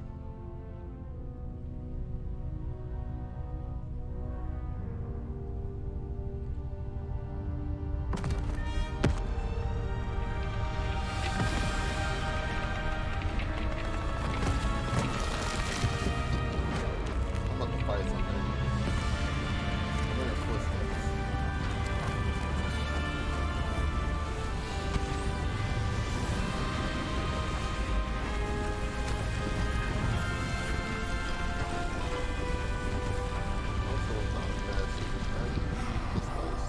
I'm about to fight something. I'm in a footsteps. Also, it's not a bad secret, right? It's nice.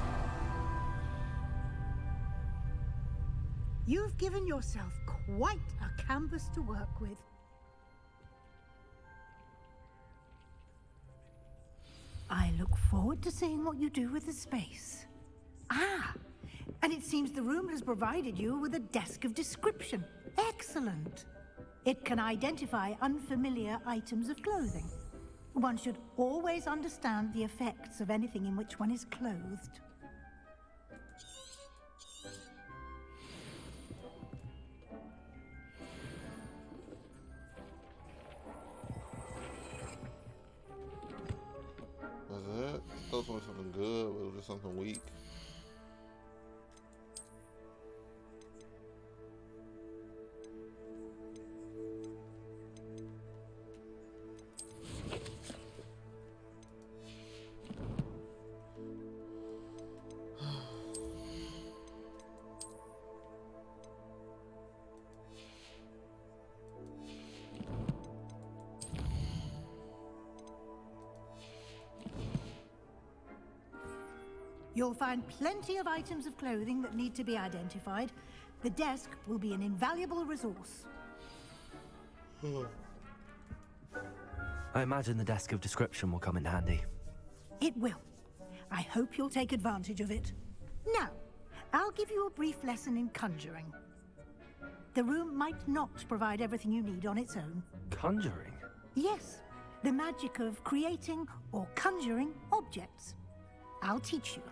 You've given yourself quite a canvas to work with. I look forward to seeing what you do with the space. Ah, and it seems the room has provided you with a desk of description. Excellent. It can identify unfamiliar items of clothing. One should always understand the effects of anything in which one is clothed. Was it? I thought it was something good, but it was just something weak. You'll find plenty of items of clothing that need to be identified. The desk will be an invaluable resource. I imagine the desk of description will come in handy. It will. I hope you'll take advantage of it. Now, I'll give you a brief lesson in conjuring. The room might not provide everything you need on its own. Conjuring? Yes, the magic of creating or conjuring objects. I'll teach you.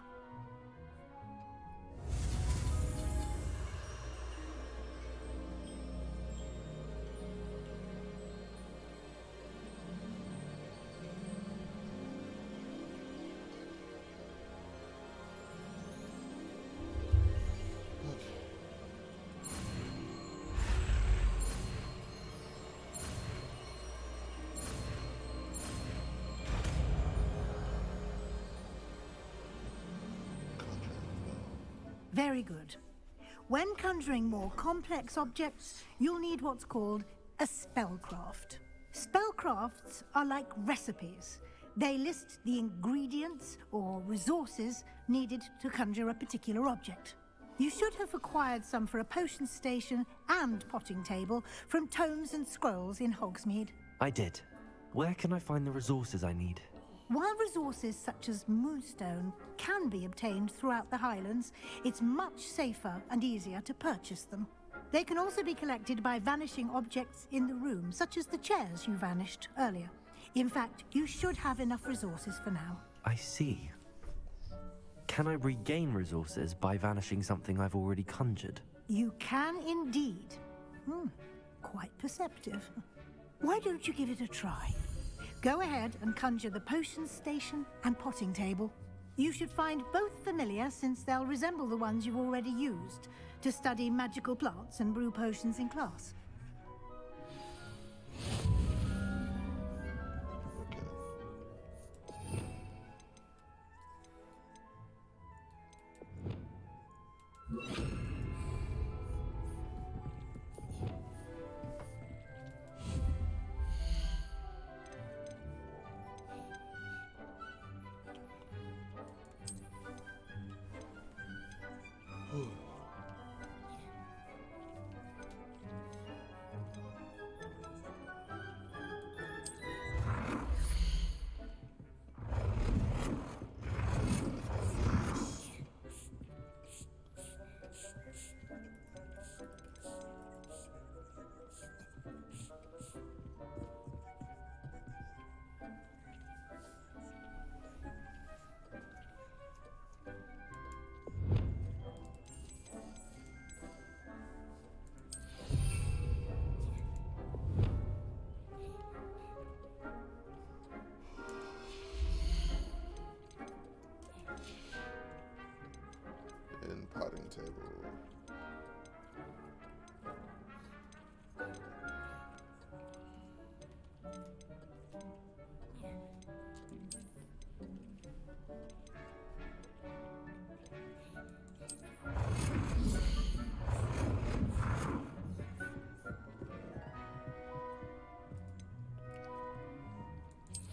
Very good. When conjuring more complex objects, you'll need what's called a spellcraft. Spellcrafts are like recipes. They list the ingredients or resources needed to conjure a particular object. You should have acquired some for a potion station and potting table from tomes and scrolls in Hogsmeade. I did. Where can I find the resources I need? While resources such as moonstone can be obtained throughout the Highlands, it's much safer and easier to purchase them. They can also be collected by vanishing objects in the room, such as the chairs you vanished earlier. In fact, you should have enough resources for now. I see. Can I regain resources by vanishing something I've already conjured? You can indeed. Quite perceptive. Why don't you give it a try? Go ahead and conjure the potion station and potting table. You should find both familiar, since they'll resemble the ones you've already used to study magical plants and brew potions in class. And potting table.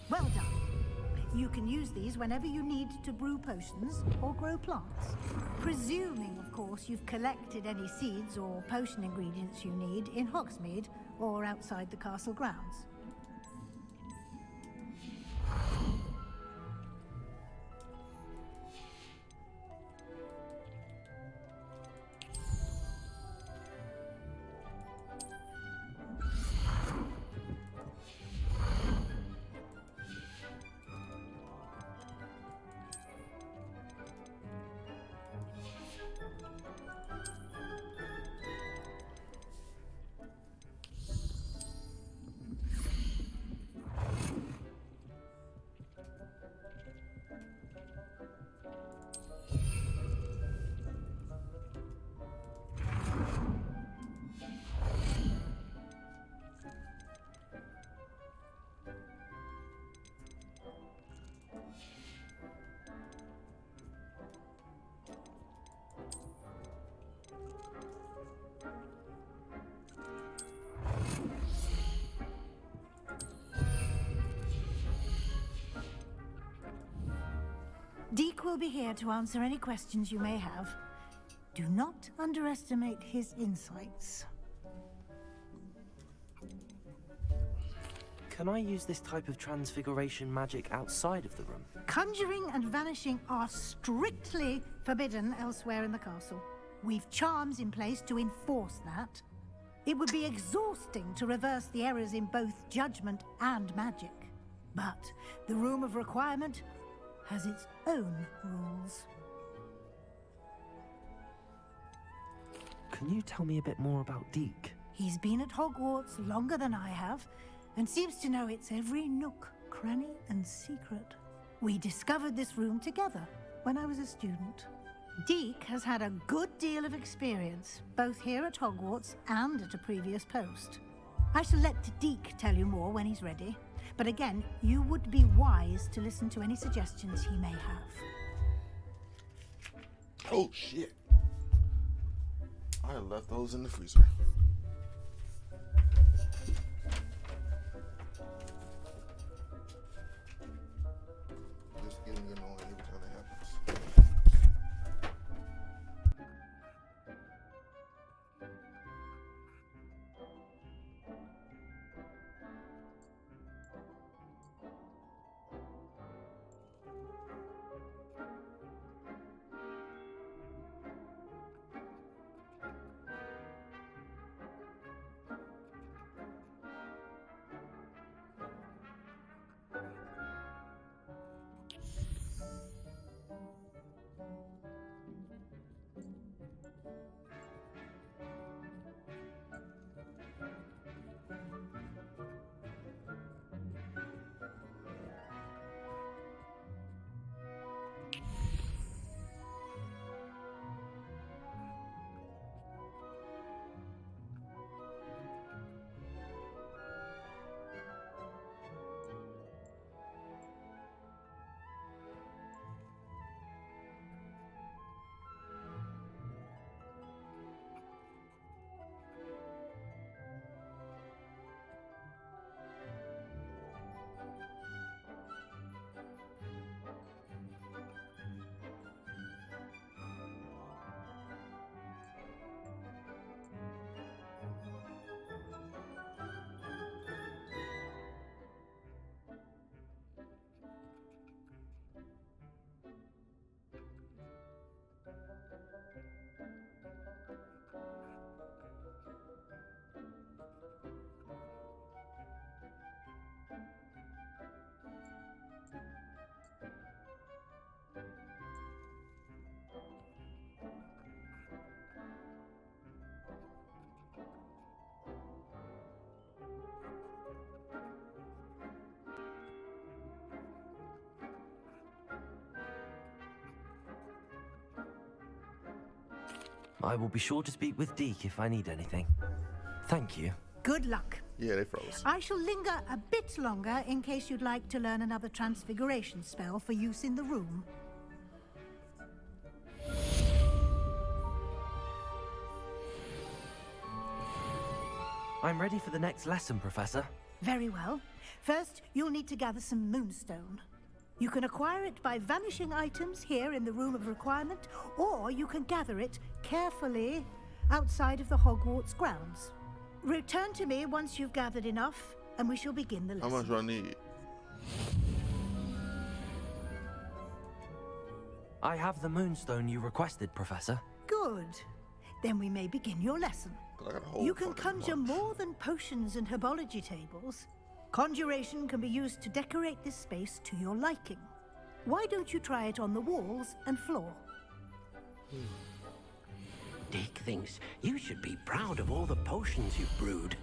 Well done. You can use these whenever you need to brew potions or grow plants. Presuming, of course, you've collected any seeds or potion ingredients you need in Hogsmeade or outside the castle grounds. Deke will be here to answer any questions you may have. Do not underestimate his insights. Can I use this type of transfiguration magic outside of the room? Conjuring and vanishing are strictly forbidden elsewhere in the castle. We've charms in place to enforce that. It would be exhausting to reverse the errors in both judgment and magic. But the Room of Requirement has its own rules. Can you tell me a bit more about Deke? He's been at Hogwarts longer than I have, and seems to know its every nook, cranny, and secret. We discovered this room together when I was a student. Deke has had a good deal of experience, both here at Hogwarts and at a previous post. I shall let Deke tell you more when he's ready, but again, you would be wise to listen to any suggestions he may have. Oh, shit. I left those in the freezer. Just getting annoying every time that happens. I will be sure to speak with Deke if I need anything. Thank you. Good luck. Yeah, they froze. I shall linger a bit longer in case you'd like to learn another transfiguration spell for use in the room. I'm ready for the next lesson, Professor. Very well. First, you'll need to gather some moonstone. You can acquire it by vanishing items here in the Room of Requirement, or you can gather it carefully outside of the Hogwarts grounds. Return to me once you've gathered enough, and we shall begin the lesson. How much do I need? I have the moonstone you requested, Professor. Good. Then we may begin your lesson. You can conjure more than potions and herbology tables. Conjuration can be used to decorate this space to your liking. Why don't you try it on the walls and floor? Deke thinks you should be proud of all the potions you've brewed.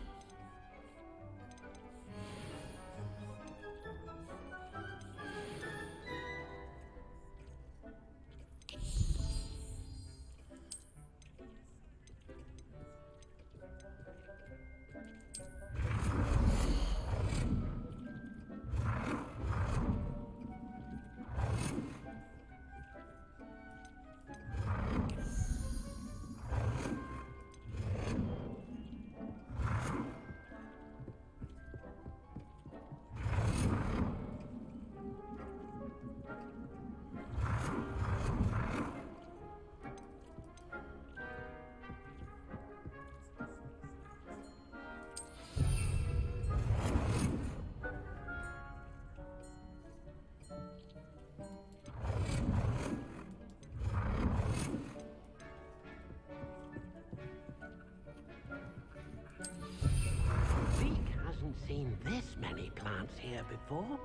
seen this many plants here before.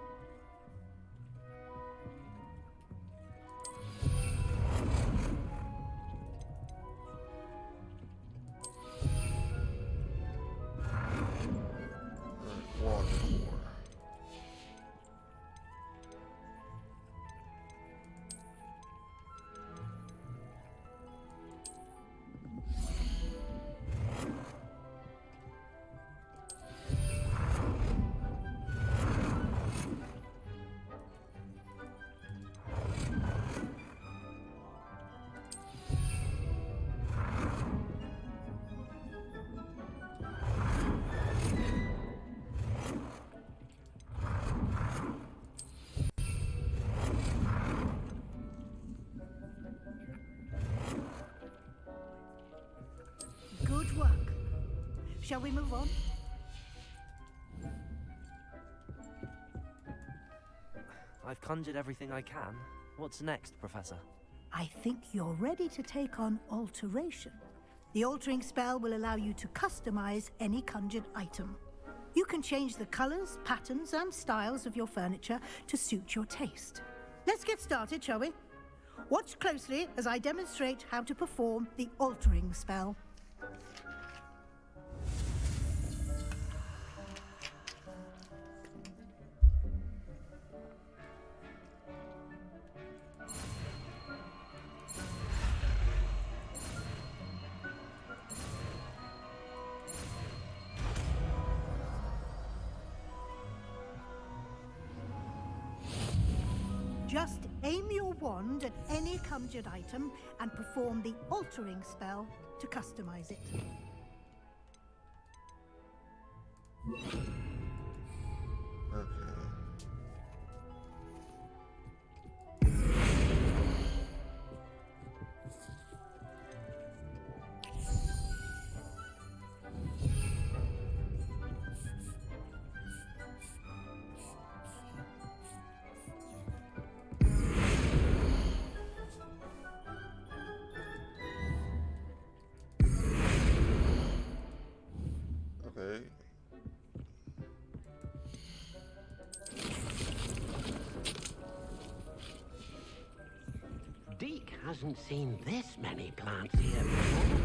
Good work. Shall we move on? I've conjured everything I can. What's next, Professor? I think you're ready to take on alteration. The altering spell will allow you to customize any conjured item. You can change the colors, patterns, and styles of your furniture to suit your taste. Let's get started, shall we? Watch closely as I demonstrate how to perform the altering spell. Just aim your wand at any conjured item and perform the altering spell to customize it. Okay. Deke hasn't seen this many plants here before.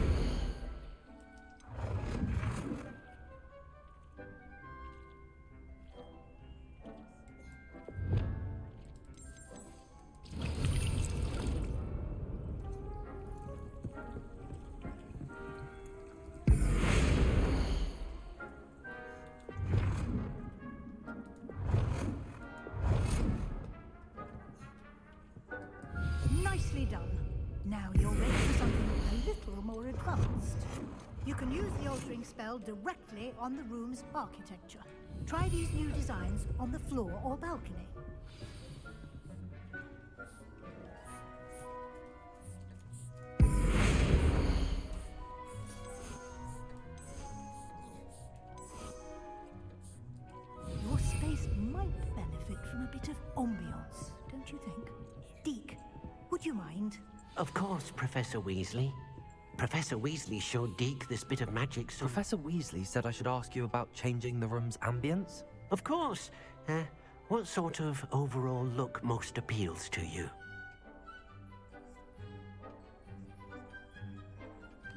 Nicely done. Now you're ready for something a little more advanced. You can use the altering spell directly on the room's architecture. Try these new designs on the floor or balcony. Your space might benefit from a bit of ambiance, don't you think? Deke, would you mind? Of course, Professor Weasley. Professor Weasley showed Deke this bit of magic, so... Professor Weasley said I should ask you about changing the room's ambience? Of course. What sort of overall look most appeals to you?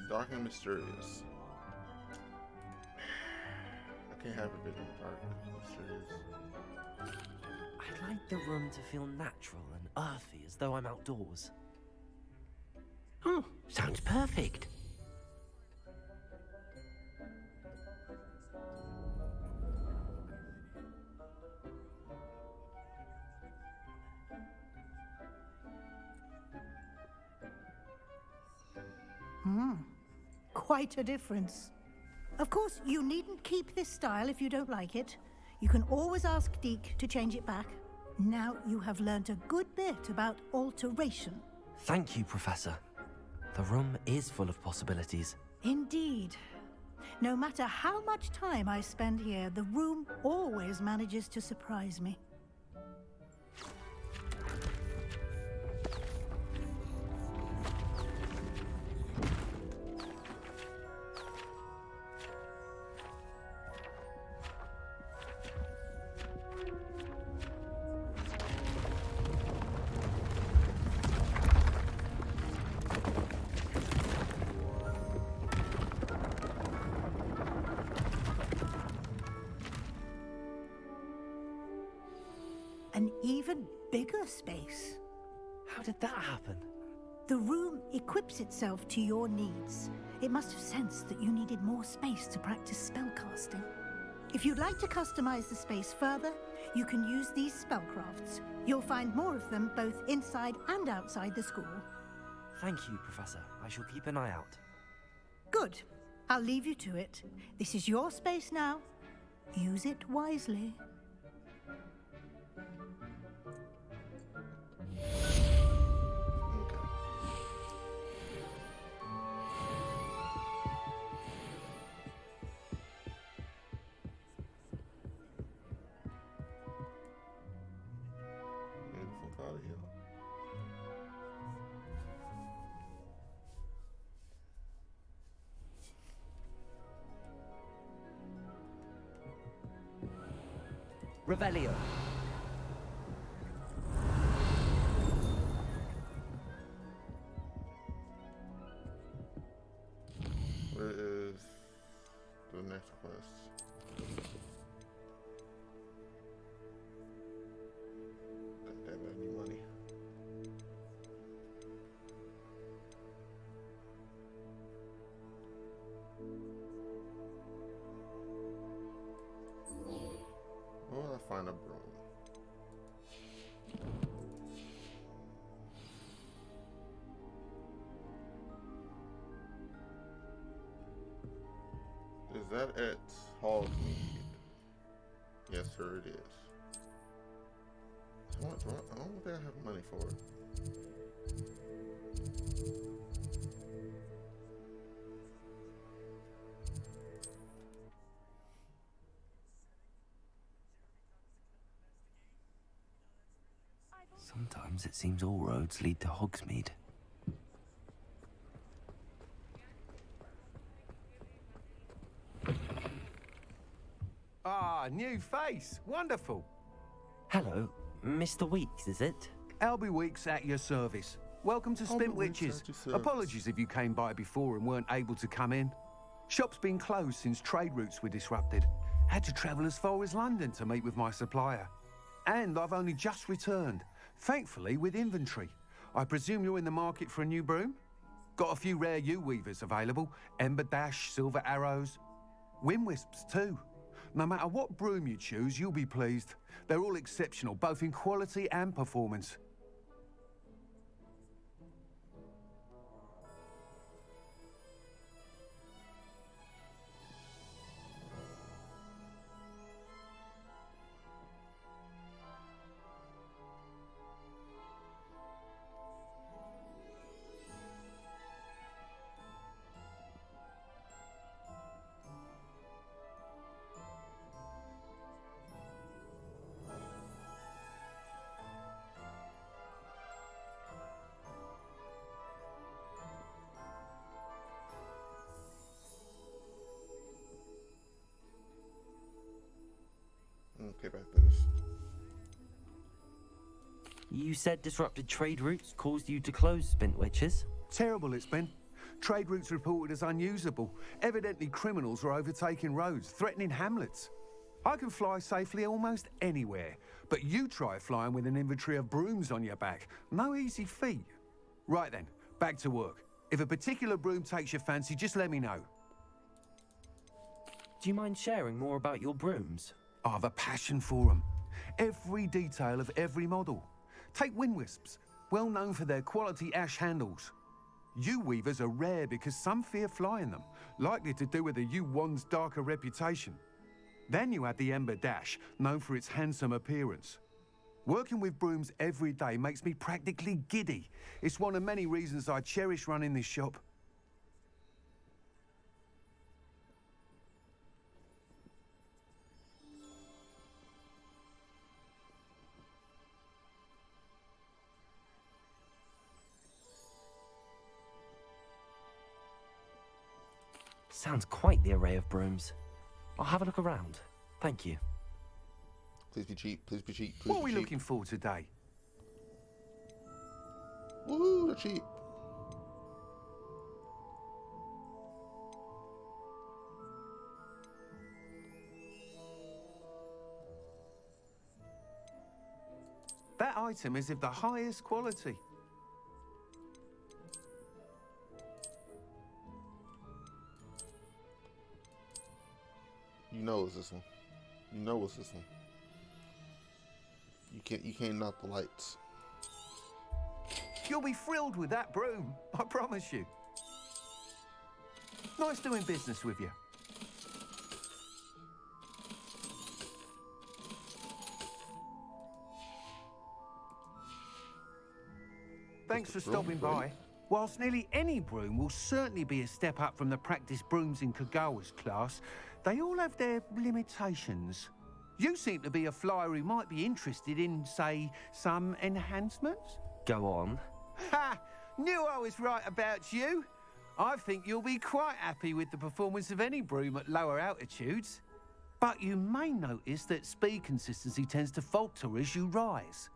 Dark and mysterious. I can't have everything dark and mysterious. I'd like the room to feel natural and earthy, as though I'm outdoors. Oh, sounds perfect. Quite a difference. Of course, you needn't keep this style if you don't like it. You can always ask Deke to change it back. Now you have learnt a good bit about alteration. Thank you, Professor. The room is full of possibilities. Indeed. No matter how much time I spend here, the room always manages to surprise me. an even bigger space. How did that happen? The room equips itself to your needs. It must have sensed that you needed more space to practice spellcasting. If you'd like to customize the space further, you can use these spellcrafts. You'll find more of them both inside and outside the school. Thank you, Professor. I shall keep an eye out. Good. I'll leave you to it. This is your space now. Use it wisely. Revelio. Where is the next quest? God damn it, I need money. Where will I find a broom? Is that at Hogsmeade? Yes, sir, it is. I don't think I have money for it. Sometimes it seems all roads lead to Hogsmeade. Ah, new face. Wonderful. Hello, Mr. Weeks, is it? Albie Weeks at your service. Welcome to Spintwitches. Apologies if you came by before and weren't able to come in. Shop's been closed since trade routes were disrupted. Had to travel as far as London to meet with my supplier. And I've only just returned, thankfully with inventory. I presume you're in the market for a new broom? Got a few rare yew-weavers available. Ember Dash, Silver Arrows. Wind Wisps too. No matter what broom you choose, you'll be pleased. They're all exceptional, both in quality and performance. Okay, back to this. You said disrupted trade routes caused you to close Spintwitches? Terrible it's been. Trade routes reported as unusable. Evidently criminals are overtaking roads, threatening hamlets. I can fly safely almost anywhere, but you try flying with an inventory of brooms on your back. No easy feat. Right then, back to work. If a particular broom takes your fancy, just let me know. Do you mind sharing more about your brooms? I have a passion for them. Every detail of every model. Take Wind Wisps, well known for their quality ash handles. Yew weavers are rare because some fear flying them, likely to do with the yew wand's darker reputation. Then you have the Ember Dash, known for its handsome appearance. Working with brooms every day makes me practically giddy. It's one of many reasons I cherish running this shop. Sounds quite the array of brooms. I'll have a look around. Thank you. Please be cheap, please be cheap, please What are be we cheap. looking for today? Woohoo, they're cheap. That item is of the highest quality. You know it's this one. You know it's this one. You can't knock the lights. You'll be thrilled with that broom, I promise you. Nice doing business with you. Thanks for stopping by. Whilst nearly any broom will certainly be a step up from the practice brooms in Kagawa's class, they all have their limitations. You seem to be a flyer who might be interested in, say, some enhancements? Go on. Ha! Knew I was right about you. I think you'll be quite happy with the performance of any broom at lower altitudes. But you may notice that speed consistency tends to falter as you rise.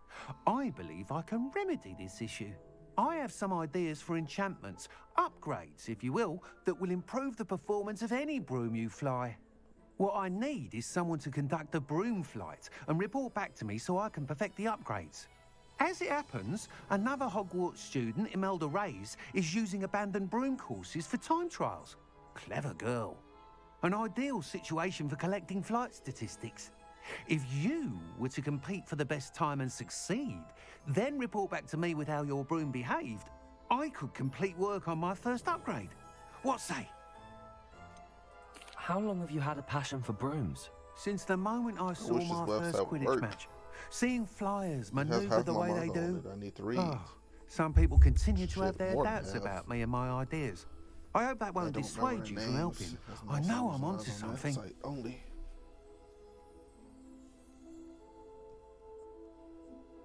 I believe I can remedy this issue. I have some ideas for enchantments, upgrades, if you will, that will improve the performance of any broom you fly. What I need is someone to conduct a broom flight and report back to me so I can perfect the upgrades. As it happens, another Hogwarts student, Imelda Reyes, is using abandoned broom courses for time trials. Clever girl. An ideal situation for collecting flight statistics. If you were to compete for the best time and succeed, then report back to me with how your broom behaved, I could complete work on my first upgrade. What say? How long have you had a passion for brooms? Since the moment I saw wish this my website first would Quidditch work. match. Seeing flyers It has maneuver half the my way they manga on do. it. I need to read. Oh, some people continue to Shit, have their more than doubts half. about me and my ideas. I hope that won't don't dissuade remember you their from names. helping. That's I most know of I'm them onto on that something. site only.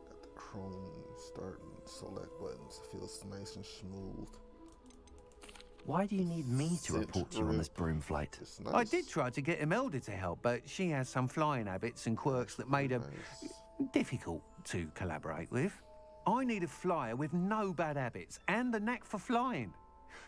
Got the Chrome start and select buttons. Feels nice and smooth. Why do you need me to Sit report to you on this broom flight? It's nice. I did try to get Imelda to help, but she has some flying habits and quirks that made her difficult to collaborate with. I need a flyer with no bad habits and the knack for flying.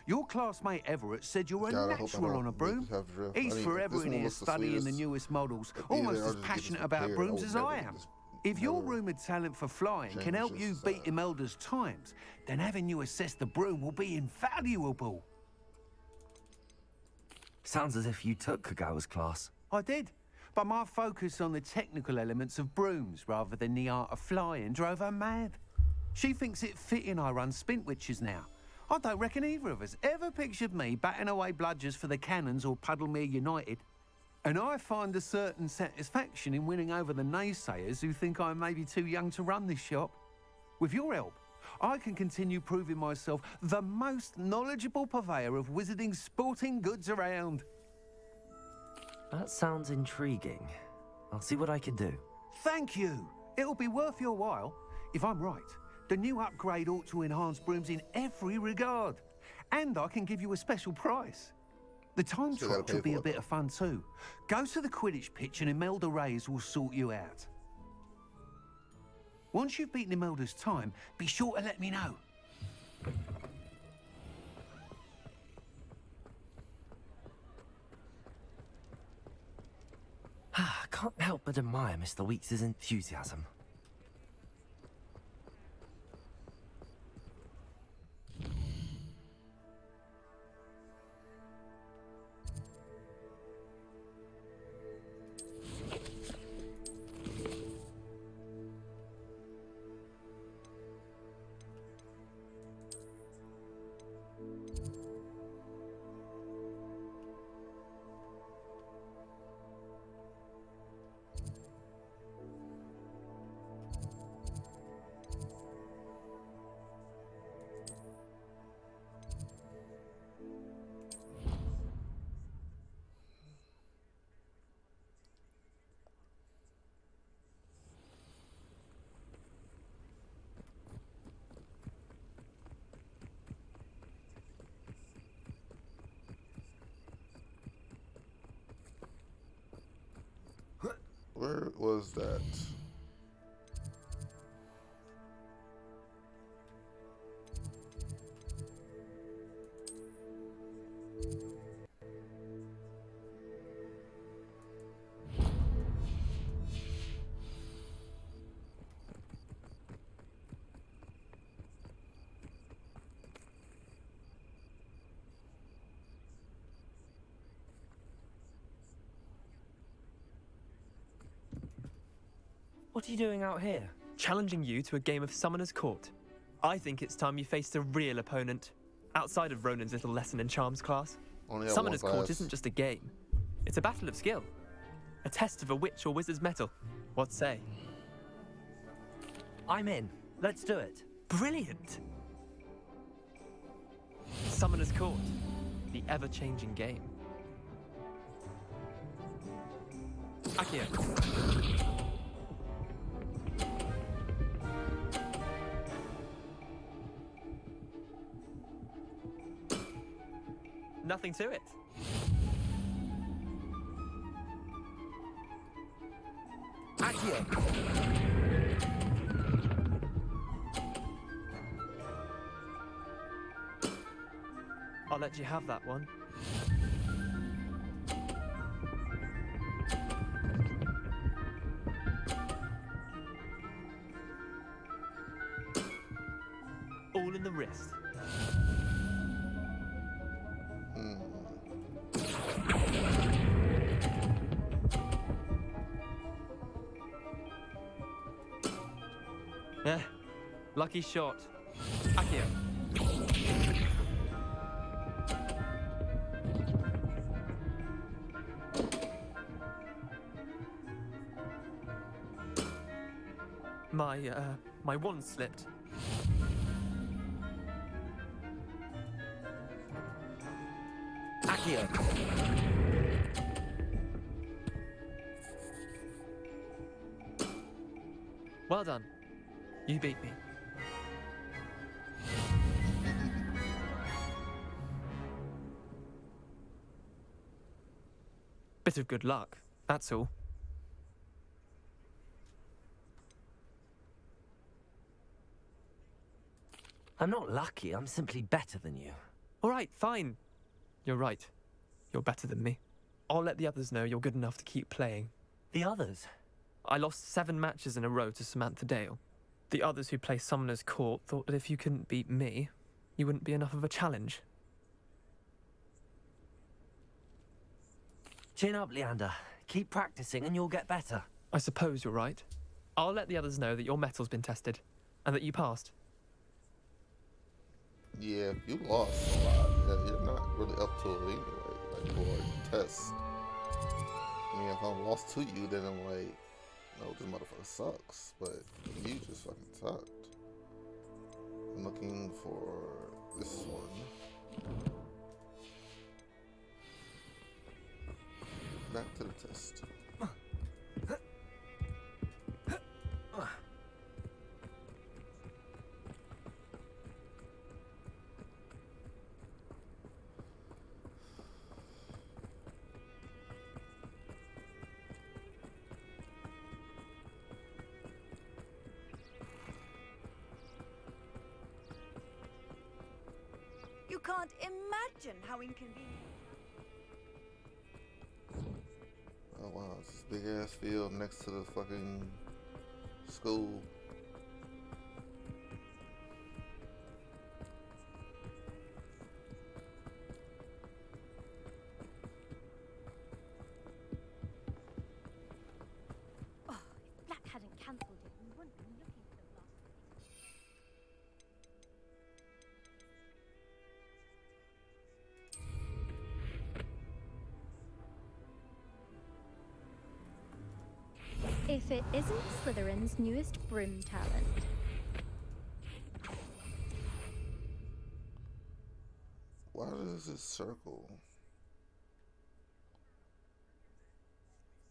Your classmate Everett said you're a God, I hope I natural don't on a broom. have drift. He's I need- forever this in one here looks the studying the sweetest. newest models, But either almost I'll as just get passionate this about prepared. brooms I as would I never am. just If your never rumoured talent for flying can change help this you beat Imelda's times, then having you assess the broom will be invaluable. Sounds as if you took Kagawa's class. I did, but my focus on the technical elements of brooms rather than the art of flying drove her mad. She thinks it fitting I run Spintwitches now. I don't reckon either of us ever pictured me batting away bludgers for the Cannons or Puddlemere United. And I find a certain satisfaction in winning over the naysayers who think I'm maybe too young to run this shop. With your help, I can continue proving myself the most knowledgeable purveyor of wizarding sporting goods around. That sounds intriguing. I'll see what I can do. Thank you. It'll be worth your while. If I'm right, the new upgrade ought to enhance brooms in every regard. And I can give you a special price. The time Still gotta trial should pay be for a it, bit of fun too. Go to the Quidditch pitch and Imelda Reyes will sort you out. Once you've beaten Imelda's time, be sure to let me know. I can't help but admire Mr. Weeks' enthusiasm. Where was that? What are you doing out here? Challenging you to a game of Summoner's Court. I think it's time you faced a real opponent, outside of Ronan's little lesson in charms class. Summoner's Court isn't just a game. It's a battle of skill. A test of a witch or wizard's mettle. What say? I'm in. Let's do it. Brilliant! Summoner's Court. The ever-changing game. Accio. Nothing to it. Accio. I'll let you have that one. All in the wrist. Lucky shot. Accio. My wand slipped. Accio. Well done. You beat me. Bit of good luck, that's all. I'm not lucky, I'm simply better than you. All right, fine. You're right. You're better than me. I'll let the others know you're good enough to keep playing. The others? I lost 7 matches in a row to Samantha Dale. The others who play Summoner's Court thought that if you couldn't beat me, you wouldn't be enough of a challenge. Chin up, Leander. Keep practicing and you'll get better. I suppose you're right. I'll let the others know that your metal's been tested, and that you passed. Yeah, you lost a lot. Yeah, you're not really up to it anyway, like, for a test. I mean, if I'm lost to you, then I'm like, no, this motherfucker sucks. But you just fucking sucked. I'm looking for this one. Back to the test. You can't imagine how inconvenient. Oh wow, it's this big ass field next to the fucking school. Oh, if Black hadn't cancelled it, we wouldn't be looking for the blast. If it isn't Slytherin's newest broom talent. Why does it circle?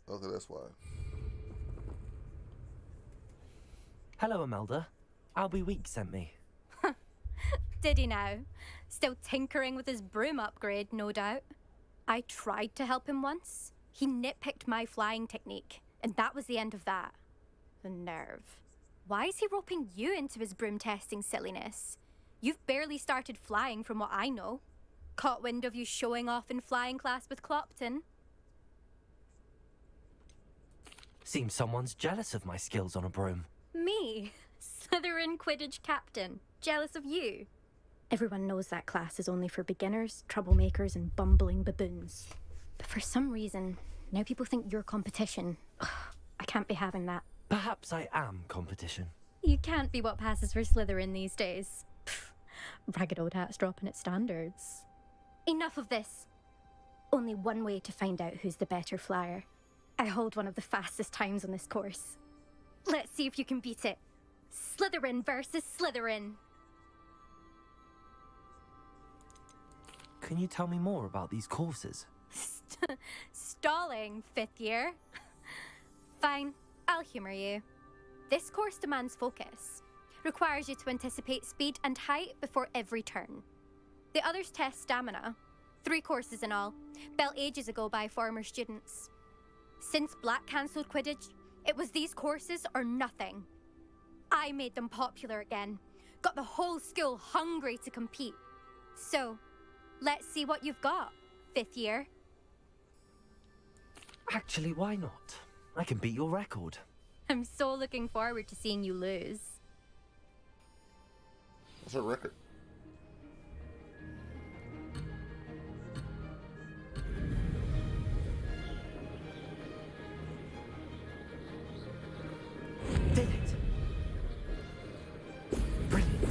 Okay, that's why. Hello, Imelda. Albie Week sent me. Did he now? Still tinkering with his broom upgrade, no doubt. I tried to help him once. He nitpicked my flying technique, and that was the end of that. The nerve. Why is he roping you into his broom testing silliness? You've barely started flying from what I know. Caught wind of you showing off in flying class with Clopton. Seems someone's jealous of my skills on a broom. Me? Slytherin Quidditch captain. Jealous of you? Everyone knows that class is only for beginners, troublemakers, and bumbling baboons. But for some reason, now people think you're competition. Ugh, I can't be having that. Perhaps I am competition. You can't be what passes for Slytherin these days. Pfft, ragged old hat's dropping its standards. Enough of this. Only one way to find out who's the better flyer. I hold one of the fastest times on this course. Let's see if you can beat it. Slytherin versus Slytherin. Can you tell me more about these courses? Stalling, 5th year. Fine, I'll humor you. This course demands focus. Requires you to anticipate speed and height before every turn. The others test stamina. 3 courses in all, built ages ago by former students. Since Black cancelled Quidditch, it was these courses or nothing. I made them popular again. Got the whole school hungry to compete. So, let's see what you've got, 5th year. Actually, why not? I can beat your record. I'm so looking forward to seeing you lose. What's her record? Did it! Brilliant.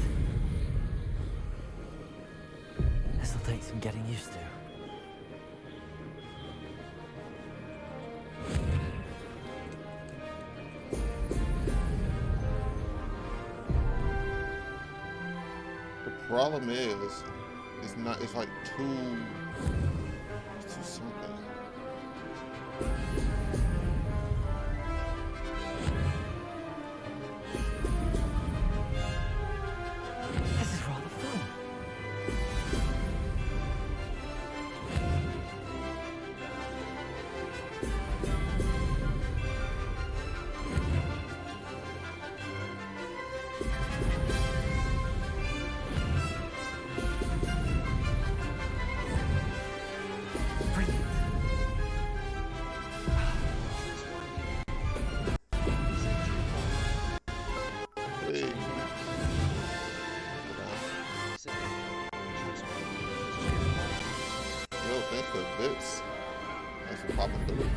This'll take some getting used to. The problem is, it's like too something. This is rather fun. Yo, thanks for bits. Thanks for popping through.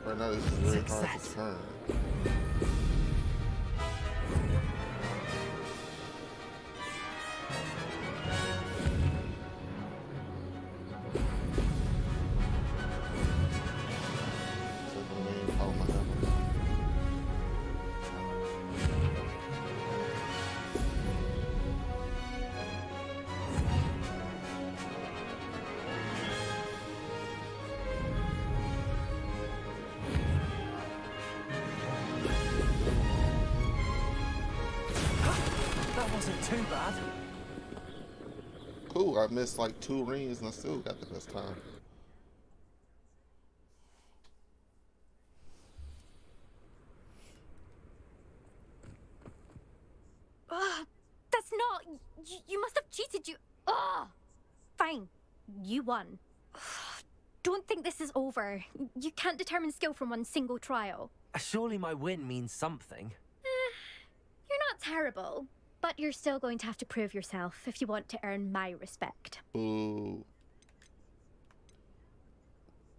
Right now, this is really hard to turn. Too bad. Cool, I missed like 2 rings and I still got the best time. That's not... You must have cheated, you... Fine. You won. Don't think this is over. You can't determine skill from one single trial. Surely my win means something. You're not terrible. But you're still going to have to prove yourself if you want to earn my respect. Ooh.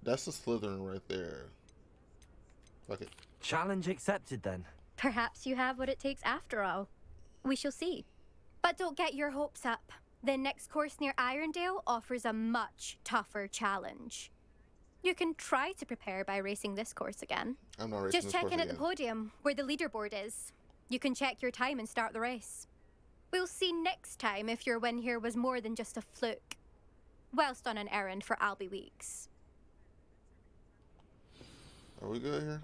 That's a Slytherin right there. Fuck it. Challenge accepted then. Perhaps you have what it takes after all. We shall see. But don't get your hopes up. The next course near Irondale offers a much tougher challenge. You can try to prepare by racing this course again. I'm not racing Just this check course in at again. the podium where the leaderboard is. You can check your time and start the race. We'll see next time if your win here was more than just a fluke. Whilst on an errand for Albie Weeks. Are we good here?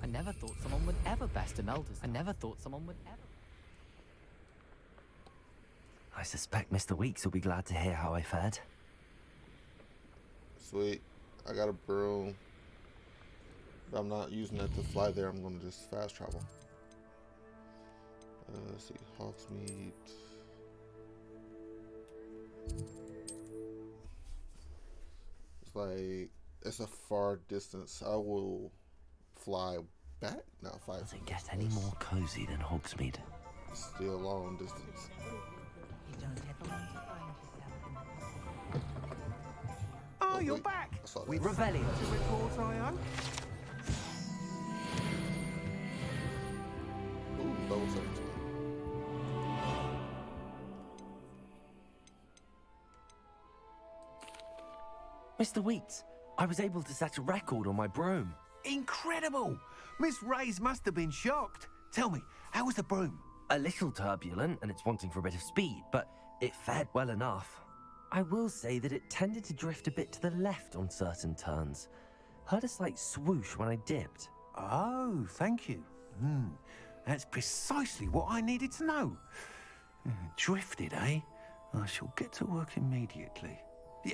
I never thought someone would ever best Imelda's. I never thought someone would ever. I suspect Mr. Weeks will be glad to hear how I fared. Sweet. I got a broom. But I'm not using that to fly there. I'm going to just fast travel. Let's see. Hogsmeade. It's like, it's a far distance. I will fly back. No, fly. Doesn't get any more cozy than Hogsmeade. Still a long distance. you're back. With Revelio. To report, I hope. Ooh, level 17. Mr. Wheats, I was able to set a record on my broom. Incredible! Miss Reyes must have been shocked. Tell me, how was the broom? A little turbulent and it's wanting for a bit of speed, but it fared well enough. I will say that it tended to drift a bit to the left on certain turns. Heard a slight swoosh when I dipped. Oh, thank you. That's precisely what I needed to know. Drifted, eh? I shall get to work immediately.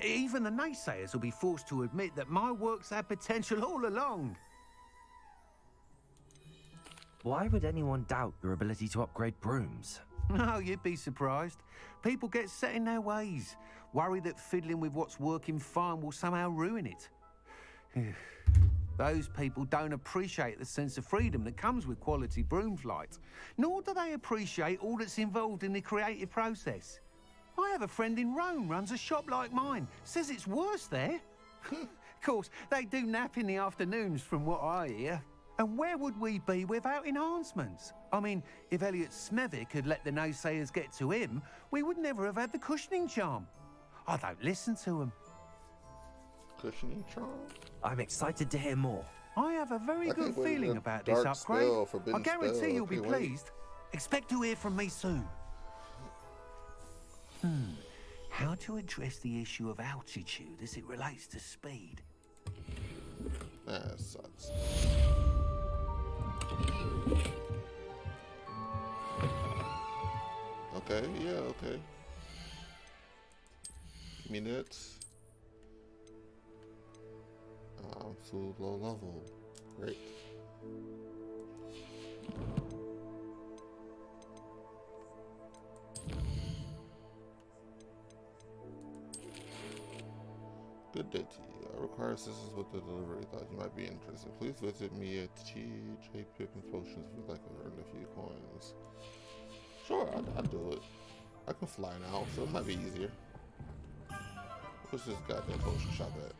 Even the naysayers will be forced to admit that my work's had potential all along. Why would anyone doubt your ability to upgrade brooms? No, you'd be surprised. People get set in their ways, worry that fiddling with what's working fine will somehow ruin it. Those people don't appreciate the sense of freedom that comes with quality broom flight, nor do they appreciate all that's involved in the creative process. I have a friend in Rome runs a shop like mine, says it's worse there. Of course, they do nap in the afternoons from what I hear. And where would we be without enhancements? I mean, if Elliot Smethwick had let the naysayers get to him, we would never have had the cushioning charm. I don't listen to them. Cushioning charm? I'm excited to hear more. I have a very good feeling about this upgrade. I guarantee you'll be pleased. Expect to hear from me soon. How to address the issue of altitude as it relates to speed? That sucks. Okay, yeah, okay. Give me that. I'm too low level. Great. Good day to you. I require assistance with the delivery. Thought you might be interested. Please visit me at TJ Pippin Potions if you'd like to earn a few coins. Sure, I'll do it. I can fly now, so it might be easier. Where's this goddamn potion shop at?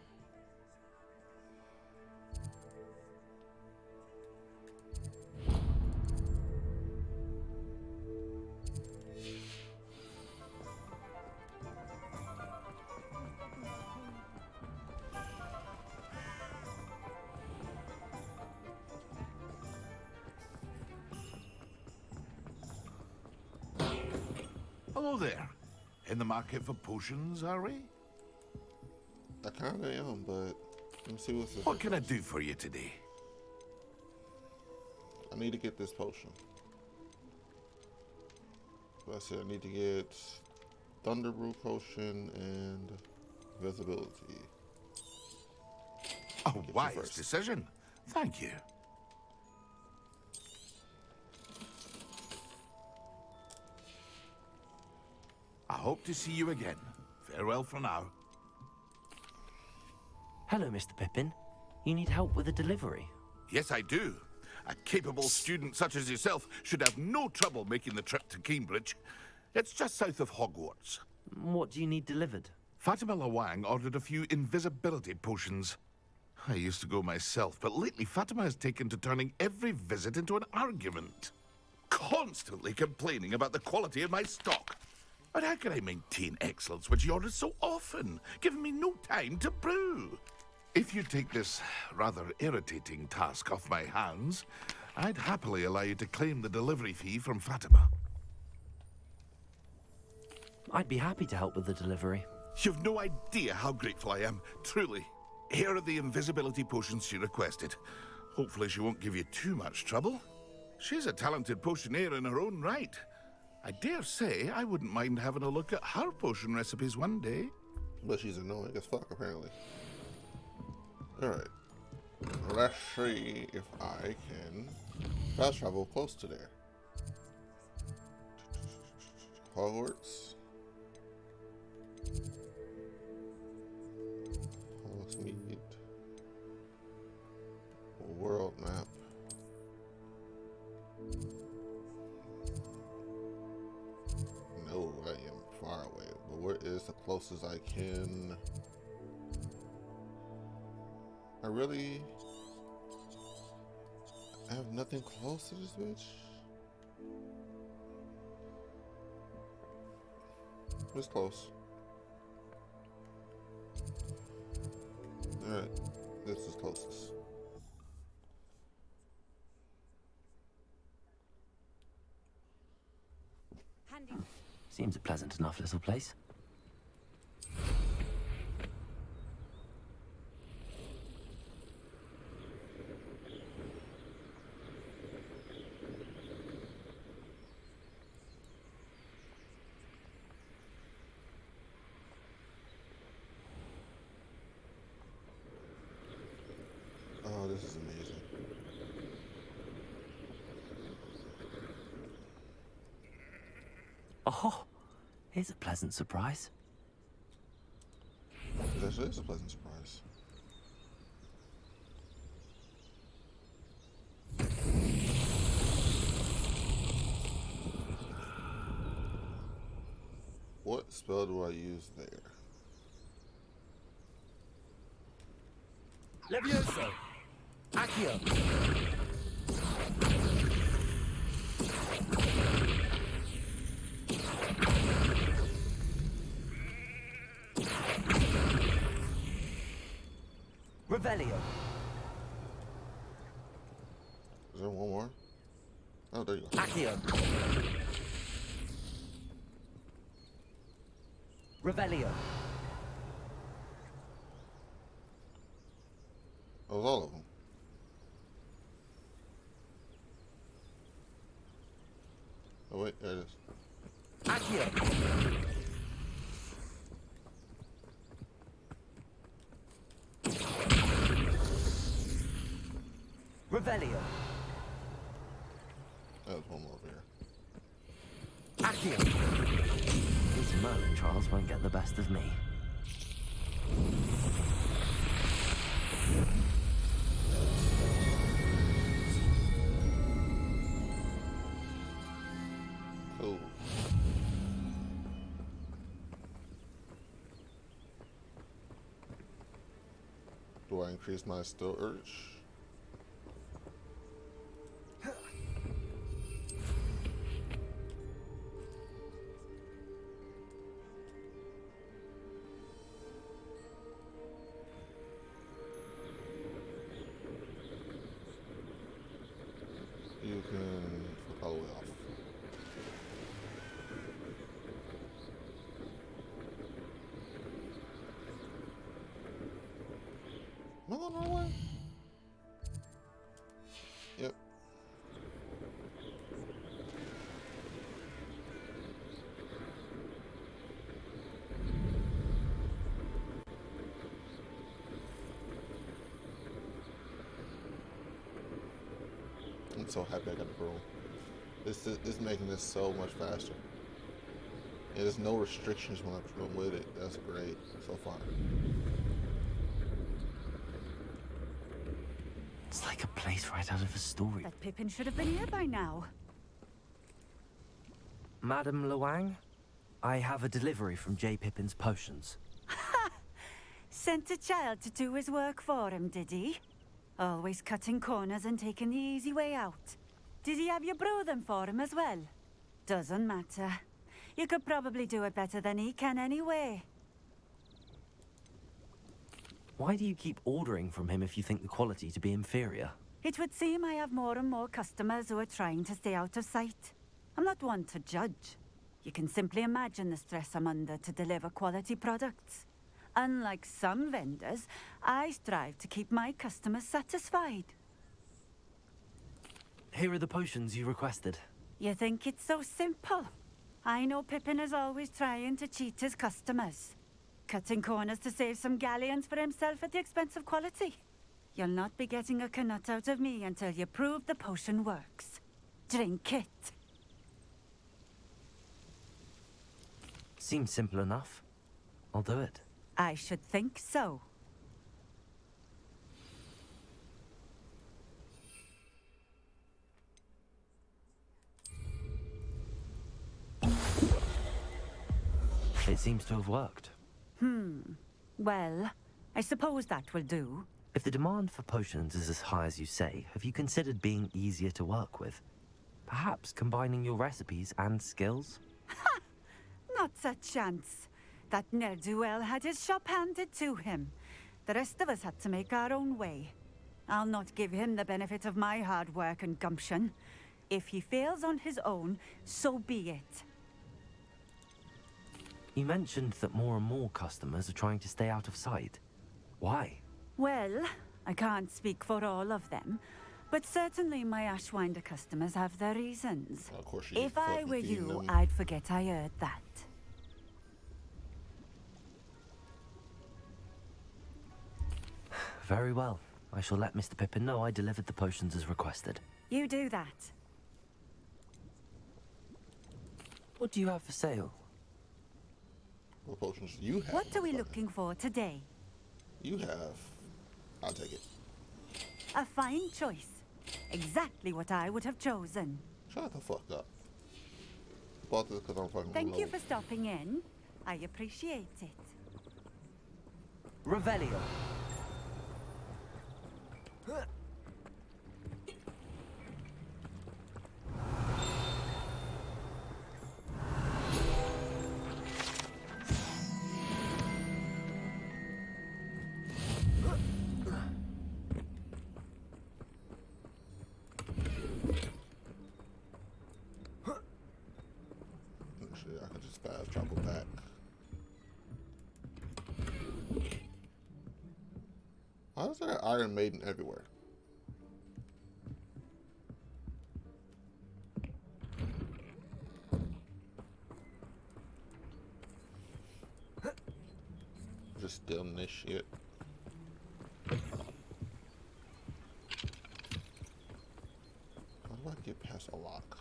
Hello there. In the market for potions, are we? I kinda am, but let me see what's this. What can I do for you today? I need to get this potion. Let's see, I need to get Thunder Brew Potion and Visibility. A wise decision. Thank you. I hope to see you again. Farewell for now. Hello, Mr. Pippin. You need help with a delivery? Yes, I do. A capable student such as yourself should have no trouble making the trip to Cambridge. It's just south of Hogwarts. What do you need delivered? Fatima Lawang ordered a few invisibility potions. I used to go myself, but lately Fatima has taken to turning every visit into an argument. Constantly complaining about the quality of my stock. But how can I maintain excellence when she orders so often, giving me no time to brew? If you take this rather irritating task off my hands, I'd happily allow you to claim the delivery fee from Fatima. I'd be happy to help with the delivery. You've no idea how grateful I am, truly. Here are the invisibility potions she requested. Hopefully she won't give you too much trouble. She's a talented potioneer in her own right. I dare say I wouldn't mind having a look at her potion recipes one day. But she's annoying as fuck, apparently. Alright. Let's see if I can fast travel close to there. Hogwarts. Hogsmeade. World map. No, I am far away. But where is the closest I can I really have nothing close to this bitch. It's close. Alright, this is closest. Seems a pleasant enough little place. Oh, this is amazing. Oh, here's a pleasant surprise. It actually is a pleasant surprise. What spell do I use there? Levioso! Accio! Revelio! Is there one more? Oh, there you go. Accio! Revelio! That was all of them. Oh wait, there it is. Accio! Revelio! That was one more over here. Accio! These Merlin trials won't get the best of me. Cool. Do I increase my still urge? You can flip all the way off. Am I going the wrong way? Yep. I'm so happy I got the broom. This is making this so much faster. Yeah, there's no restrictions when I'm with it. That's great so far. It's like a place right out of a story. That Pippin should have been here by now. Madame Luang, I have a delivery from J. Pippin's potions. Sent a child to do his work for him, did he? Always cutting corners and taking the easy way out. Did he have you brew them for him as well? Doesn't matter. You could probably do it better than he can anyway. Why do you keep ordering from him if you think the quality to be inferior? It would seem I have more and more customers who are trying to stay out of sight. I'm not one to judge. You can simply imagine the stress I'm under to deliver quality products. Unlike some vendors, I strive to keep my customers satisfied. Here are the potions you requested. You think it's so simple? I know Pippin is always trying to cheat his customers. Cutting corners to save some galleons for himself at the expense of quality. You'll not be getting a canut out of me until you prove the potion works. Drink it. Seems simple enough. I'll do it. I should think so. It seems to have worked. Well, I suppose that will do. If the demand for potions is as high as you say, have you considered being easier to work with? Perhaps combining your recipes and skills? Not a chance. That ne'er-do-well had his shop handed to him. The rest of us had to make our own way. I'll not give him the benefit of my hard work and gumption. If he fails on his own, so be it. You mentioned that more and more customers are trying to stay out of sight. Why? Well, I can't speak for all of them, but certainly my Ashwinder customers have their reasons. Of course If I were you, them. I'd forget I heard that. Very well. I shall let Mr. Pippin know I delivered the potions as requested. You do that. What do you have for sale? What potions you have? What are we looking for today? You have. I'll take it. A fine choice. Exactly what I would have chosen. Shut the fuck up. Bought this because I'm fucking Thank you low. for stopping in. I appreciate it. Revelio. Actually, I could just fast travel back. Why is there an Iron Maiden everywhere? Just stealing this shit. How do I get past a lock?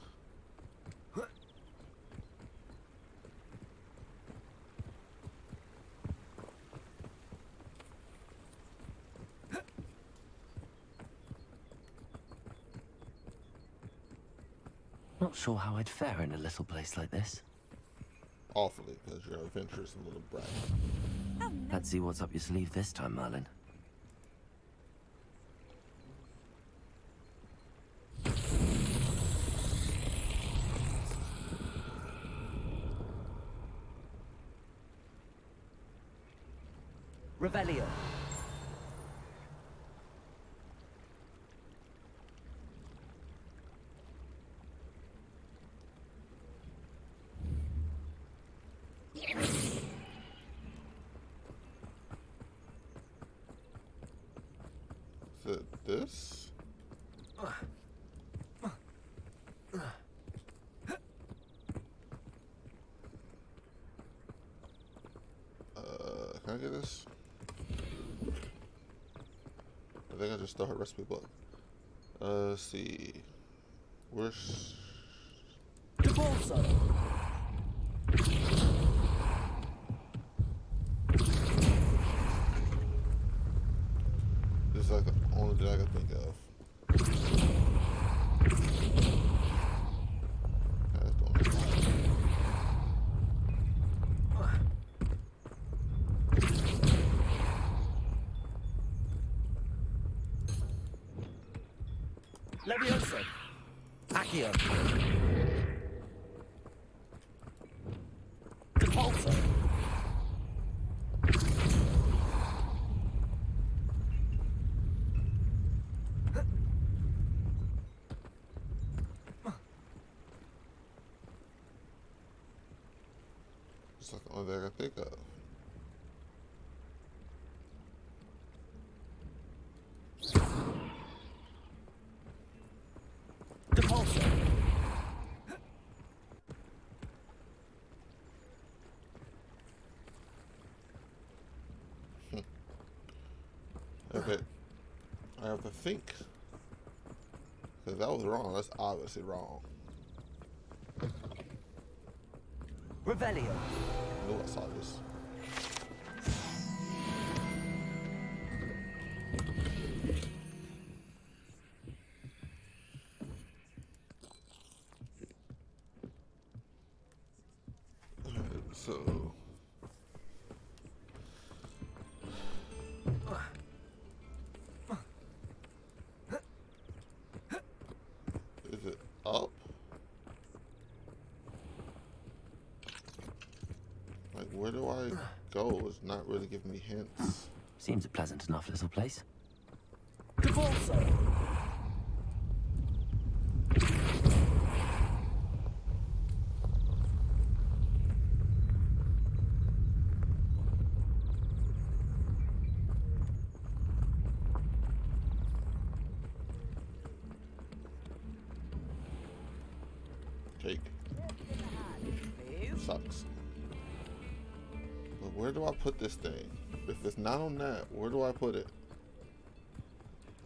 Not sure how I'd fare in a little place like this. Awfully, because you're an adventurous little brat. Let's see what's up your sleeve this time, Merlin. Revelio. Is it this? Can I get this? I think I just stole her recipe book. Let's see. Where's... This is like the only thing I can think of. Levioso. Accio. Depulso. It's like the only thing I can think of. Depulso. Okay. I have to think. Because that was wrong. That's obviously wrong. Revelio. I knew I saw this. So... go is not really giving me hints. Seems a pleasant enough little place. Cake. Sucks. But where do I put this thing? If it's not on that, where do I put it?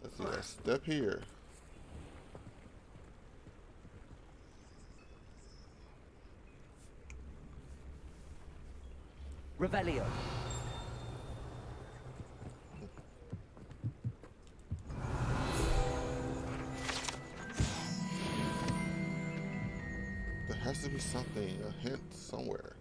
Let's see, a step here. Revelio. There has to be something, a hint somewhere.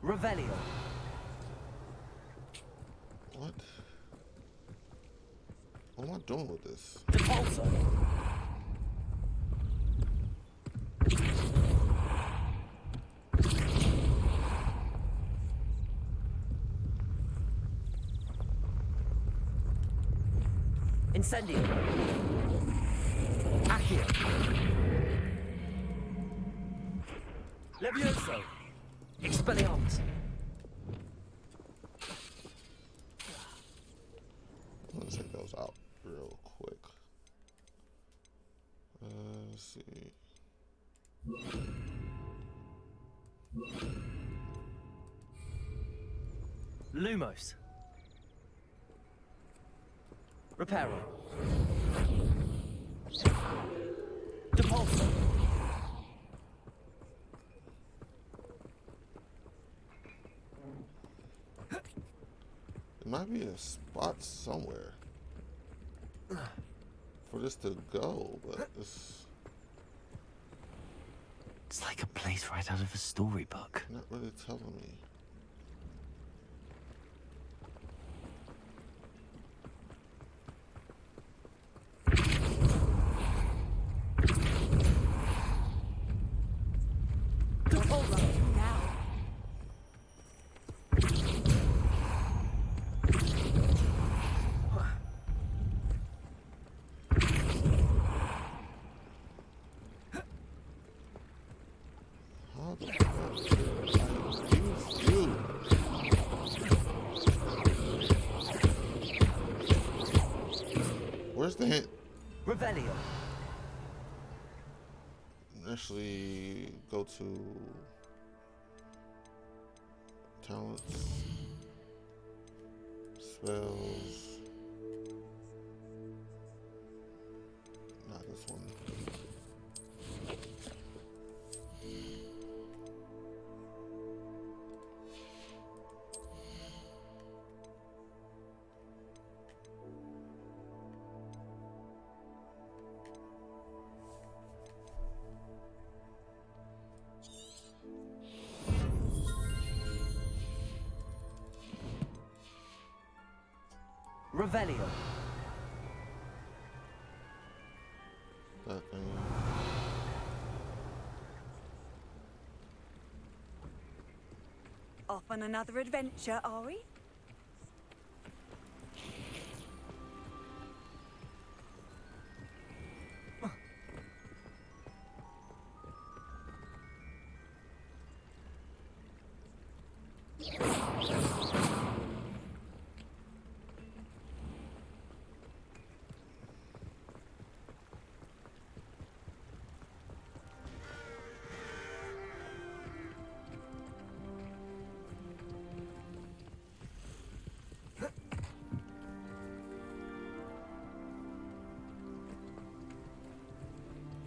Revelio. What? What am I doing with this? Depulso. Incendio. Accio. Levioso. Expelliarmus. I'm gonna take those out real quick. Let's see. Lumos. Reparo. Depulso. There might be a spot somewhere for this to go, but it's like a place right out of a storybook. not really telling me. How the fuck did I use you? Where's the hint? Revelio. Initially, go to talents, spells. Not this one. Revelio. That thing. Off on another adventure, are we?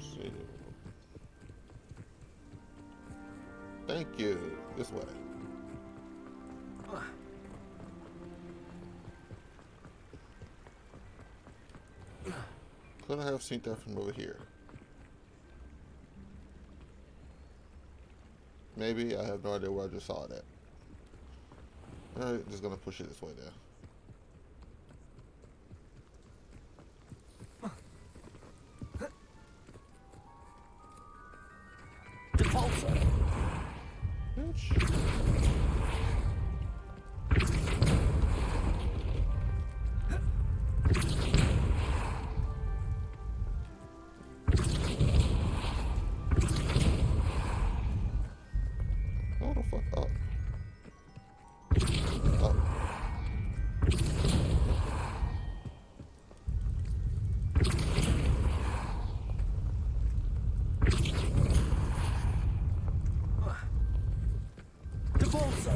See. Thank you. This way. Could I have seen that from over here? Maybe. I have no idea where I just saw that. Alright, just gonna push it this way there. Depulso. Hold the fuck up. Up. Depulso.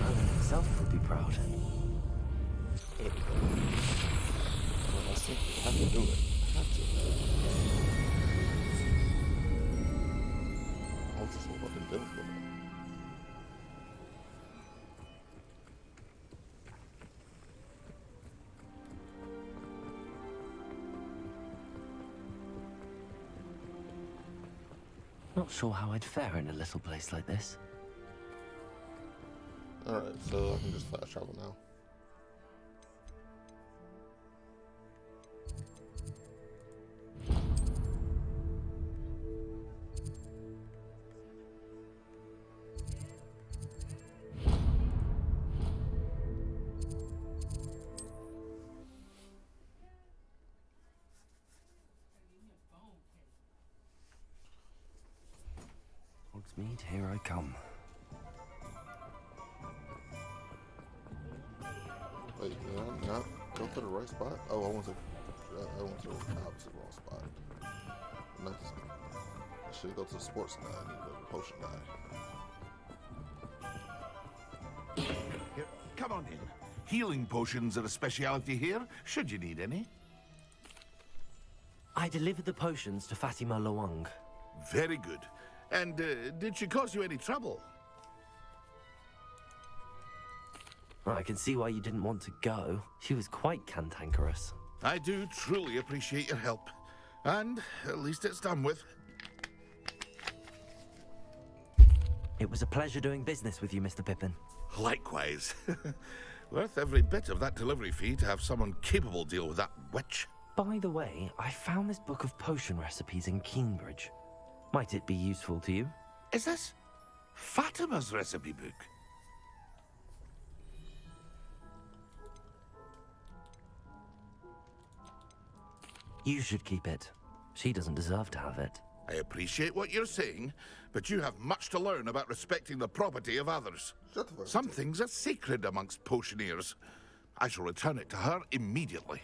Merlin himself would be proud. I simply have to do it. I have to. I'll just fucking do it. Not sure how I'd fare in a little place like this. Alright, so I can just fast travel now. Hogsmeade, here I come. Wait, did I not go to the right spot? Oh, I went to the opposite wrong spot. Next, I should go to the sports guy. I need to go to the potion guy. Here, come on in. Healing potions are a speciality here, should you need any. I delivered the potions to Fatima Lawang. Very good. And did she cause you any trouble? I can see why you didn't want to go. She was quite cantankerous. I do truly appreciate your help. And at least it's done with. It was a pleasure doing business with you, Mr. Pippin. Likewise. Worth every bit of that delivery fee to have someone capable deal with that witch. By the way, I found this book of potion recipes in Cambridge. Might it be useful to you? Is this Fatima's recipe book? You should keep it. She doesn't deserve to have it. I appreciate what you're saying, but you have much to learn about respecting the property of others. Some things are sacred amongst potioneers. I shall return it to her immediately.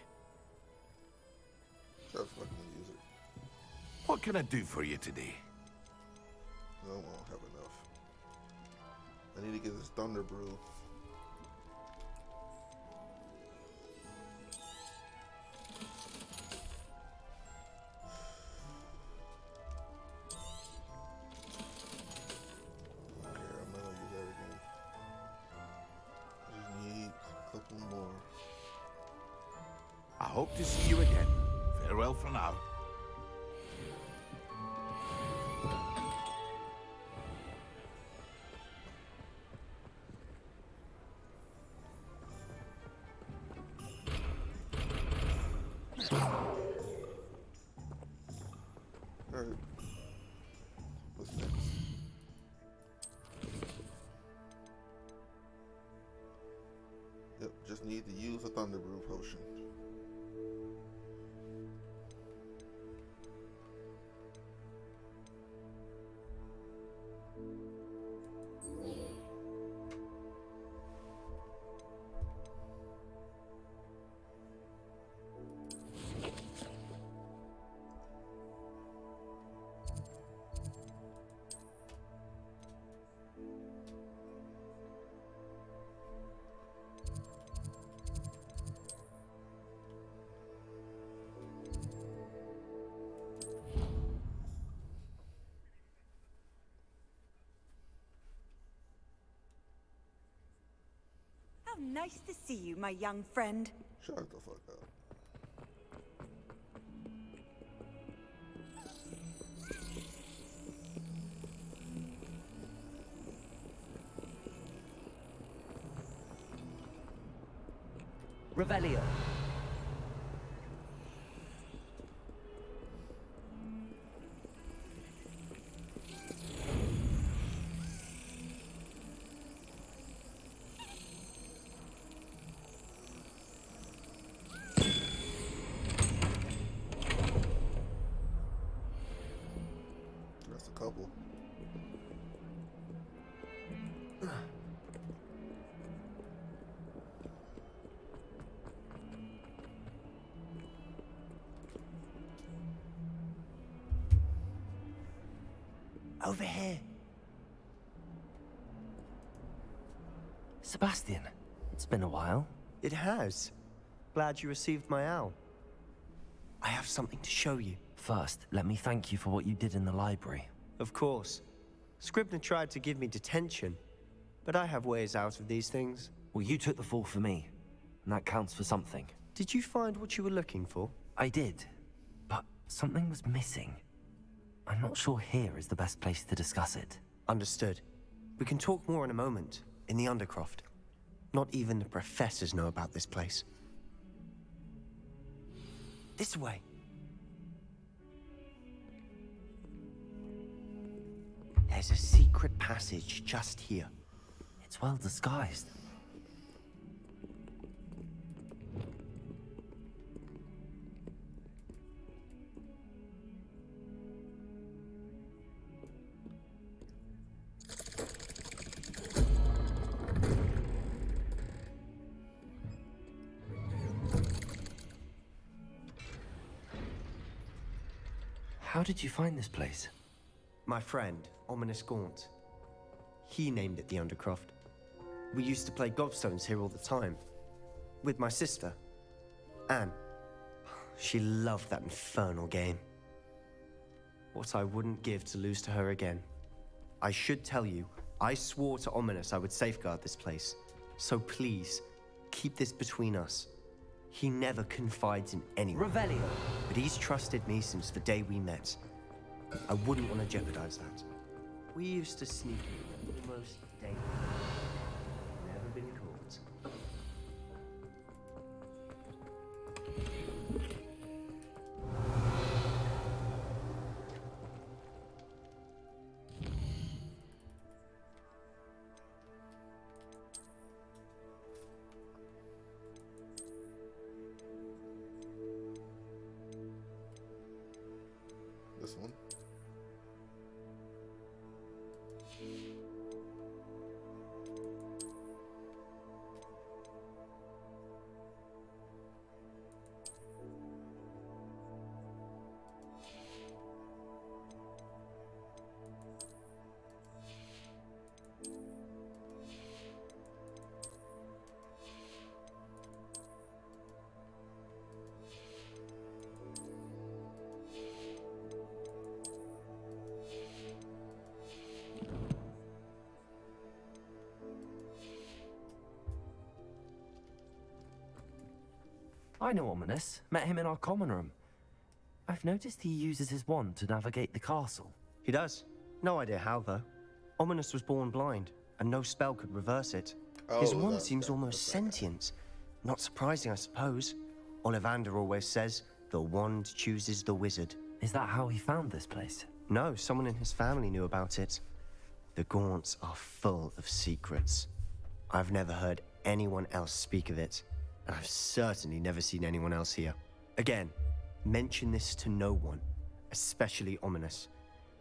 Just fucking use it. What can I do for you today? I won't have enough. I need to get this Thunder Brew. I hope to see you again. Farewell for now. Alright. What's next? Yep, just need to use a Thunder Brew potion. nice to see you, my young friend. Shut the fuck up. Revelio. That's a couple. Over here. Sebastian, it's been a while. It has. Glad you received my owl. I have something to show you. First, let me thank you for what you did in the library. Of course. Scribner tried to give me detention, but I have ways out of these things. Well, you took the fall for me, and that counts for something. Did you find what you were looking for? I did, but something was missing. I'm not sure here is the best place to discuss it. Understood. We can talk more in a moment, in the Undercroft. Not even the professors know about this place. This way. There's a secret passage just here. It's well disguised. How did you find this place? My friend, Ominous Gaunt. He named it the Undercroft. We used to play gobstones here all the time. With my sister, Anne. She loved that infernal game. What I wouldn't give to lose to her again. I should tell you, I swore to Ominous I would safeguard this place. So please, keep this between us. He never confides in anyone. Revelio. But he's trusted me since the day we met. I wouldn't want to jeopardize that. We used to sneak almost daily. Never been caught. This one. I know Ominous. Met him in our common room. I've noticed he uses his wand to navigate the castle. He does. No idea how, though. Ominous was born blind, and no spell could reverse it. His wand seems almost sentient. Not surprising, I suppose. Ollivander always says, the wand chooses the wizard. Is that how he found this place? No, someone in his family knew about it. The Gaunts are full of secrets. I've never heard anyone else speak of it, and I've certainly never seen anyone else here. Again, mention this to no one, especially Ominous.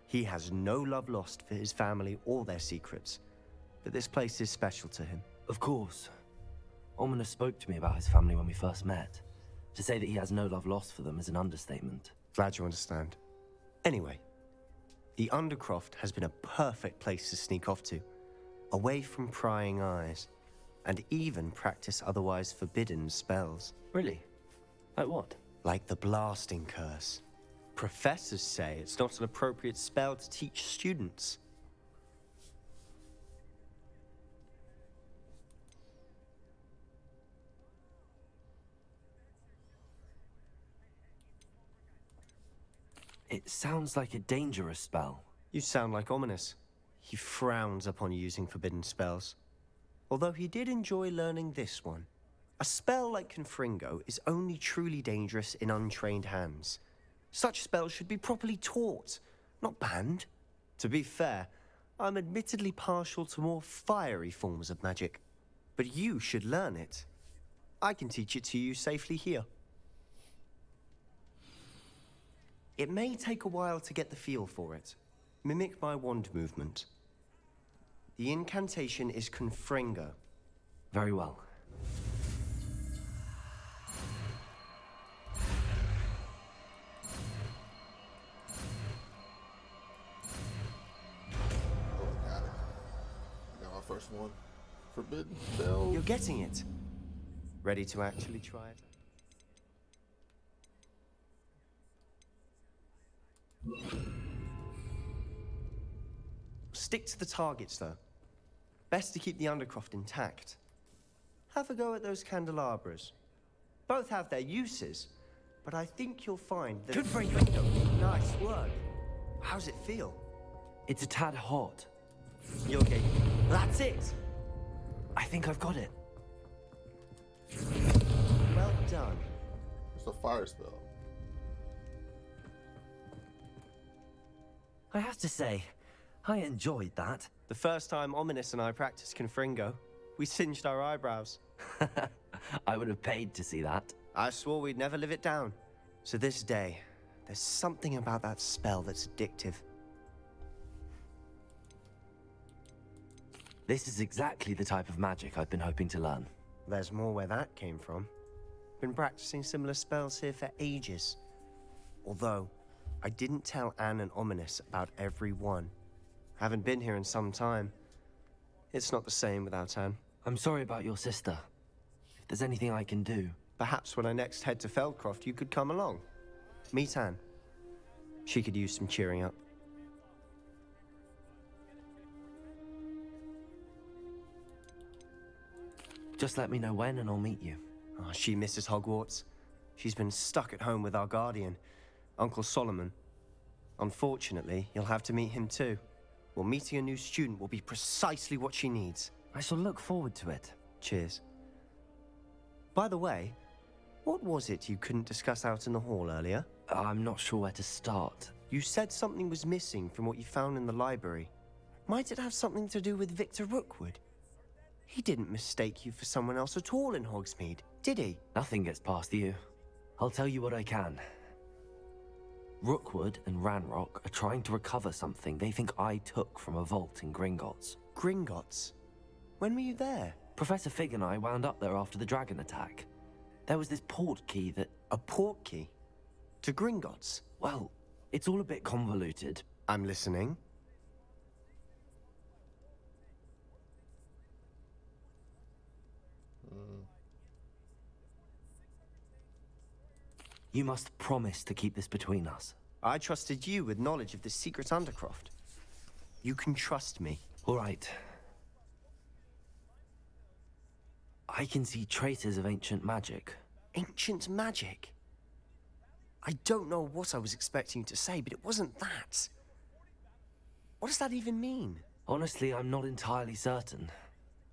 He has no love lost for his family or their secrets, but this place is special to him. Of course. Ominous spoke to me about his family when we first met. To say that he has no love lost for them is an understatement. Glad you understand. Anyway, the Undercroft has been a perfect place to sneak off to, away from prying eyes, and even practice otherwise forbidden spells. Really? Like what? Like the blasting curse. Professors say it's not an appropriate spell to teach students. It sounds like a dangerous spell. You sound like Ominous. He frowns upon using forbidden spells. Although he did enjoy learning this one. A spell like Confringo is only truly dangerous in untrained hands. Such spells should be properly taught, not banned. To be fair, I'm admittedly partial to more fiery forms of magic. But you should learn it. I can teach it to you safely here. It may take a while to get the feel for it. Mimic my wand movement. The incantation is Confringo. Very well. Oh, I got it. I got my first one. Forbidden spell. You're getting it. Ready to actually try it? Stick to the targets, though. Best to keep the undercroft intact. Have a go at those candelabras. Both have their uses, but I think you'll find that... Confringo! Nice work. How's it feel? It's a tad hot. You're okay. That's it! I think I've got it. Well done. It's a fire spell. I have to say, I enjoyed that. The first time Ominous and I practiced Confringo, we singed our eyebrows. I would have paid to see that. I swore we'd never live it down. So this day, there's something about that spell that's addictive. This is exactly the type of magic I've been hoping to learn. There's more where that came from. Been practicing similar spells here for ages. Although, I didn't tell Anne and Ominous about every one. Haven't been here in some time. It's not the same without Anne. I'm sorry about your sister. If there's anything I can do... Perhaps when I next head to Feldcroft, you could come along. Meet Anne. She could use some cheering up. Just let me know when and I'll meet you. Oh, she misses Hogwarts. She's been stuck at home with our guardian, Uncle Solomon. Unfortunately, you'll have to meet him too. Well, meeting a new student will be precisely what she needs. I shall look forward to it. Cheers. By the way, what was it you couldn't discuss out in the hall earlier? I'm not sure where to start. You said something was missing from what you found in the library. Might it have something to do with Victor Rookwood? He didn't mistake you for someone else at all in Hogsmeade, did he? Nothing gets past you. I'll tell you what I can. Rookwood and Ranrock are trying to recover something they think I took from a vault in Gringotts. Gringotts? When were you there? Professor Fig and I wound up there after the dragon attack. There was this port key that... A port key? To Gringotts? Well, it's all a bit convoluted. I'm listening. You must promise to keep this between us. I trusted you with knowledge of the secret Undercroft. You can trust me. All right. I can see traces of ancient magic. Ancient magic? I don't know what I was expecting you to say, but it wasn't that. What does that even mean? Honestly, I'm not entirely certain.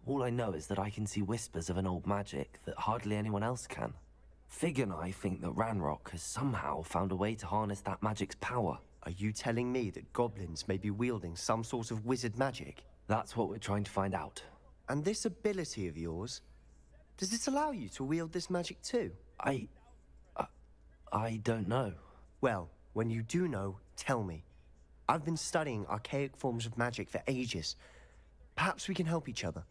All I know is that I can see whispers of an old magic that hardly anyone else can. Fig and I think that Ranrock has somehow found a way to harness that magic's power. Are you telling me that goblins may be wielding some sort of wizard magic? That's what we're trying to find out. And this ability of yours, does it allow you to wield this magic too? I don't know. Well, when you do know, tell me. I've been studying archaic forms of magic for ages. Perhaps we can help each other.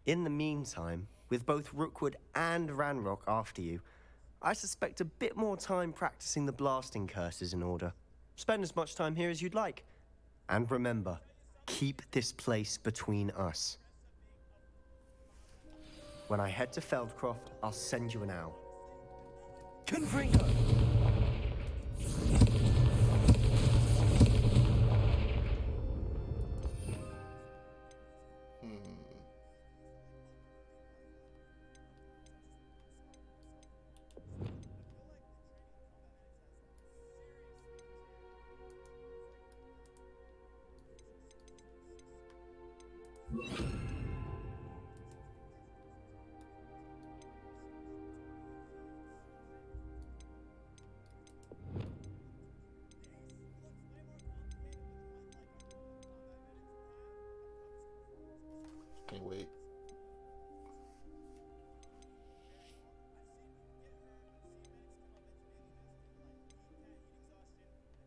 In the meantime, with both Rookwood and Ranrock after you, I suspect a bit more time practicing the blasting curse is in order. Spend as much time here as you'd like. And remember, keep this place between us. When I head to Feldcroft, I'll send you an owl. Confringo! Can't wait.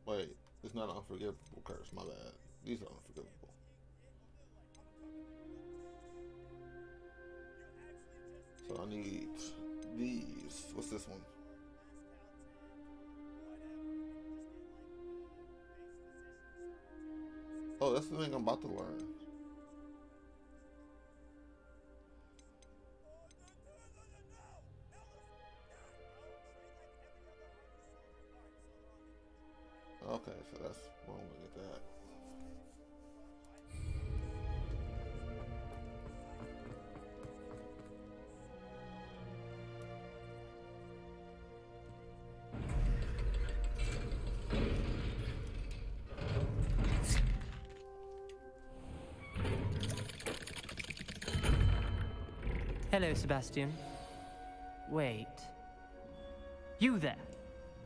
Wait, it's not an unforgivable curse, my bad. These are unforgivable. So I need these. What's this one? Oh, that's the thing I'm about to learn. Okay, so that's one way to get that. Hello, Sebastian. Wait. You there?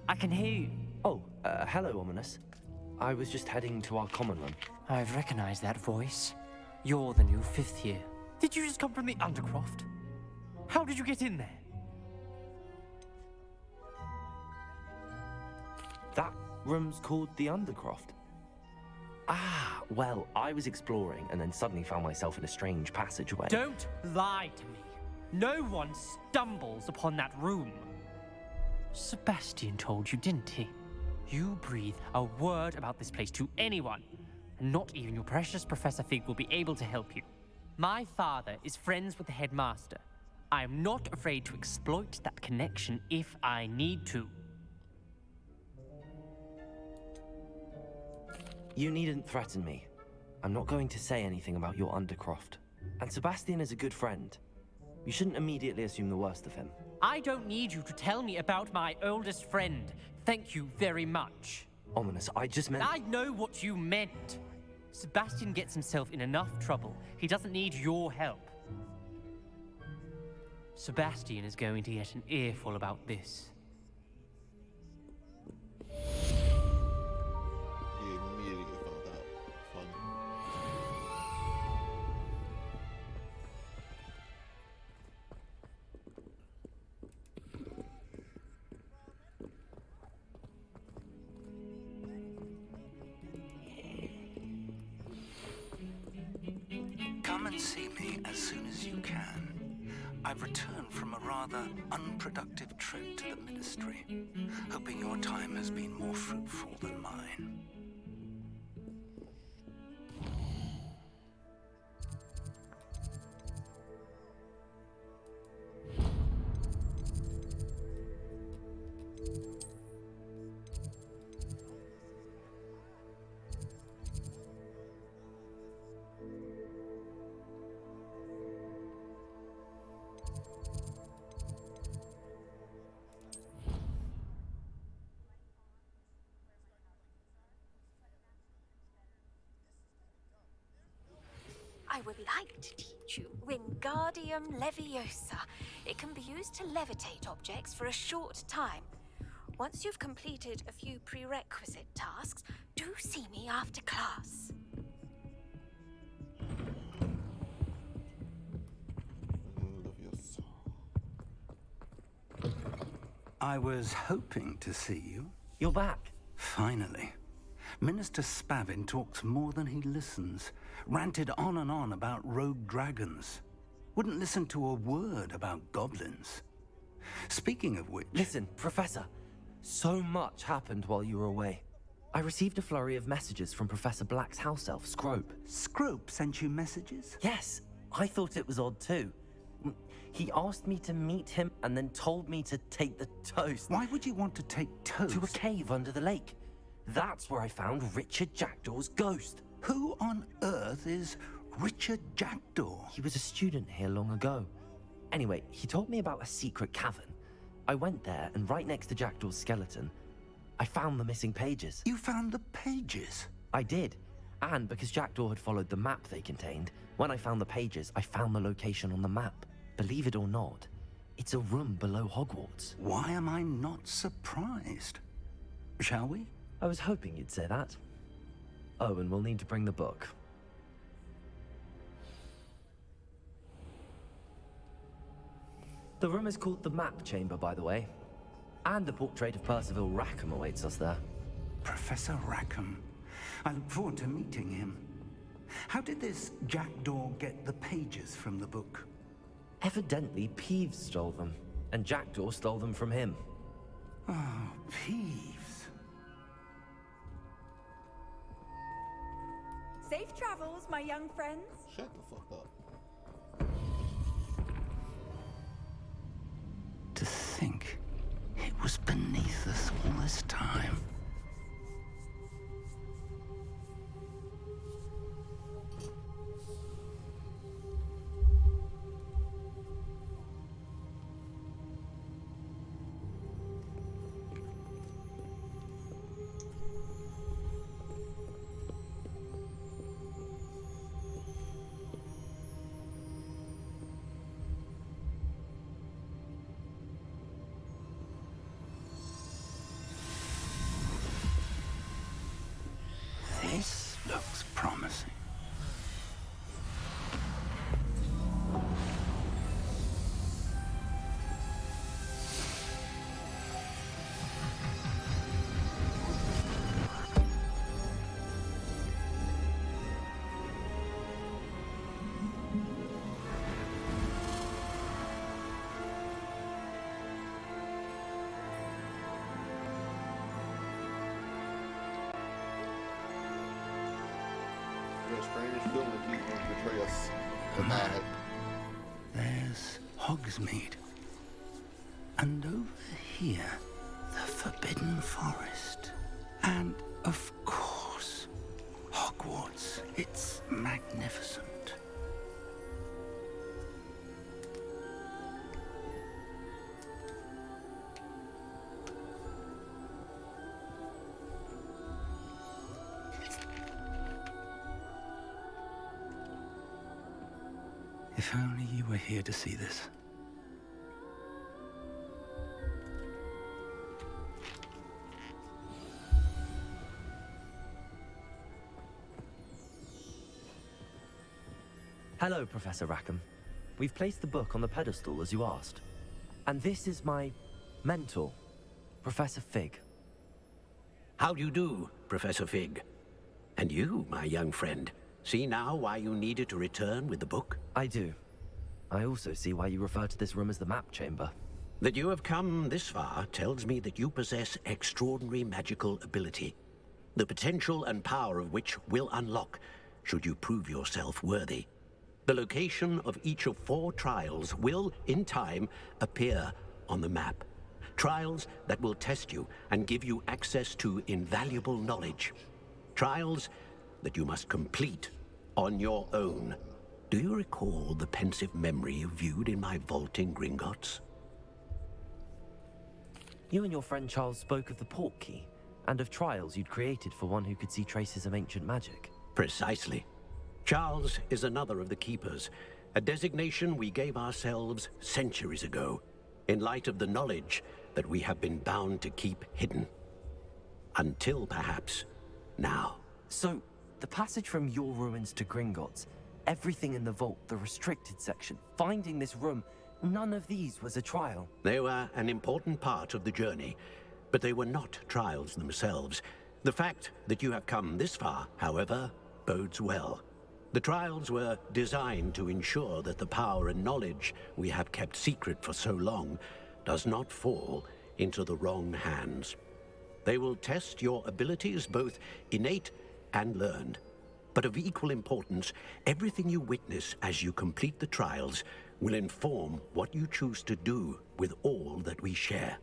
I can hear you. Oh, hello, Ominous. I was just heading to our common room. I've recognized that voice. You're the new 5th year. Did you just come from the Undercroft? How did you get in there? That room's called the Undercroft. Ah, well, I was exploring and then suddenly found myself in a strange passageway. Don't lie to me. No one stumbles upon that room. Sebastian told you, didn't he? You breathe a word about this place to anyone, and not even your precious Professor Fig will be able to help you. My father is friends with the headmaster. I am not afraid to exploit that connection if I need to. You needn't threaten me. I'm not going to say anything about your Undercroft. And Sebastian is a good friend. You shouldn't immediately assume the worst of him. I don't need you to tell me about my oldest friend. Thank you very much. Ominous, I just meant... I know what you meant. Sebastian gets himself in enough trouble. He doesn't need your help. Sebastian is going to get an earful about this. Come and see me as soon as you can. I've returned from a rather unproductive trip to the Ministry, hoping your time has been more fruitful than mine. I would like to teach you Wingardium Leviosa. It can be used to levitate objects for a short time. Once you've completed a few prerequisite tasks, do see me after class. I was hoping to see you. You're back. Finally. Minister Spavin talks more than he listens. Ranted on and on about rogue dragons. Wouldn't listen to a word about goblins. Speaking of which... Listen, Professor. So much happened while you were away. I received a flurry of messages from Professor Black's house elf, Scrope. Scrope sent you messages? Yes. I thought it was odd too. He asked me to meet him and then told me to take the toast. Why would you want to take toast? To a cave under the lake. That's where I found Richard Jackdaw's ghost. Who on earth is Richard Jackdaw? He was a student here long ago. Anyway, he told me about a secret cavern. I went there, and right next to Jackdaw's skeleton, I found the missing pages. You found the pages? I did. And because Jackdaw had followed the map they contained, when I found the pages, I found the location on the map. Believe it or not, it's a room below Hogwarts. Why am I not surprised? Shall we? I was hoping you'd say that. Oh, and we'll need to bring the book. The room is called the Map Chamber, by the way. And the portrait of Percival Rackham awaits us there. Professor Rackham. I look forward to meeting him. How did this Jackdaw get the pages from the book? Evidently, Peeves stole them, and Jackdaw stole them from him. Oh, Peeves. Safe travels, my young friends. Shut the fuck up. To think it was beneath us all this time. This looks promising. A strange feeling that he's going to betray us. Goodbye. There's Hogsmeade. And over here, the Forbidden Forest. And, of course, Hogwarts. It's magnificent. If only you were here to see this. Hello, Professor Rackham. We've placed the book on the pedestal as you asked. And this is my mentor, Professor Fig. How do you do, Professor Fig? And you, my young friend, see now why you needed to return with the book? I do. I also see why you refer to this room as the Map Chamber. That you have come this far tells me that you possess extraordinary magical ability, the potential and power of which will unlock should you prove yourself worthy. The location of each of 4 trials will, in time, appear on the map. Trials that will test you and give you access to invaluable knowledge. Trials that you must complete on your own. Do you recall the pensive memory you viewed in my vault in Gringotts? You and your friend Charles spoke of the port key, and of trials you'd created for one who could see traces of ancient magic. Precisely. Charles is another of the Keepers, a designation we gave ourselves centuries ago, in light of the knowledge that we have been bound to keep hidden. Until, perhaps, now. So, the passage from your ruins to Gringotts, everything in the vault, the restricted section, finding this room, none of these was a trial. They were an important part of the journey, but they were not trials themselves. The fact that you have come this far, however, bodes well. The trials were designed to ensure that the power and knowledge we have kept secret for so long does not fall into the wrong hands. They will test your abilities, both innate and learned. But of equal importance, everything you witness as you complete the trials will inform what you choose to do with all that we share.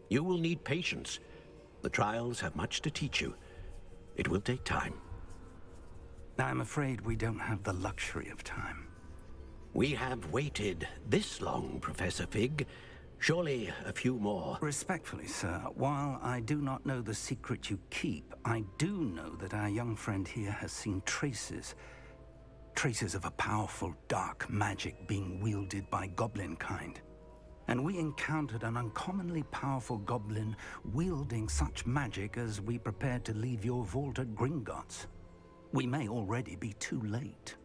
You will need patience. The trials have much to teach you. It will take time. I'm afraid we don't have the luxury of time. We have waited this long, Professor Fig, Surely a few more. Respectfully, sir, while I do not know the secret you keep, I do know that our young friend here has seen traces of a powerful dark magic being wielded by goblin kind. And we encountered an uncommonly powerful goblin wielding such magic as we prepared to leave your vault at Gringotts. We may already be too late.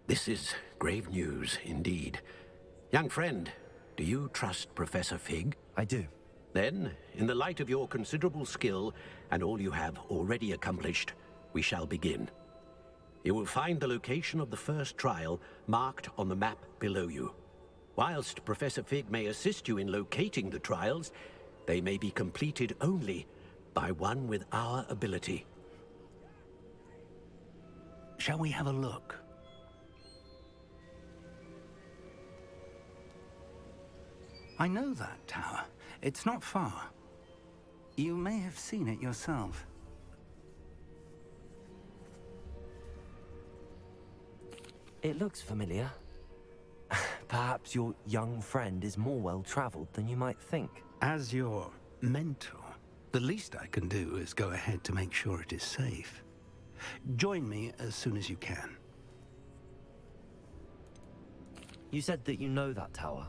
This is grave news indeed. Young friend, do you trust Professor Fig? I do. Then, in the light of your considerable skill and all you have already accomplished, we shall begin. You will find the location of the first trial marked on the map below you. Whilst Professor Fig may assist you in locating the trials, they may be completed only by one with our ability. Shall we have a look? I know that tower. It's not far. You may have seen it yourself. It looks familiar. Perhaps your young friend is more well-traveled than you might think. As your mentor, the least I can do is go ahead to make sure it is safe. Join me as soon as you can. You said that you know that tower.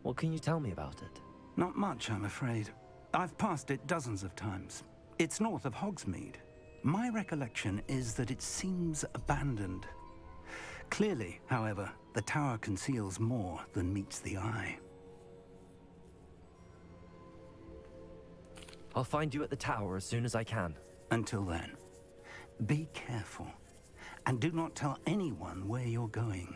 What can you tell me about it? Not much, I'm afraid. I've passed it dozens of times. It's north of Hogsmeade. My recollection is that it seems abandoned. Clearly, however, the tower conceals more than meets the eye. I'll find you at the tower as soon as I can. Until then, be careful, and do not tell anyone where you're going.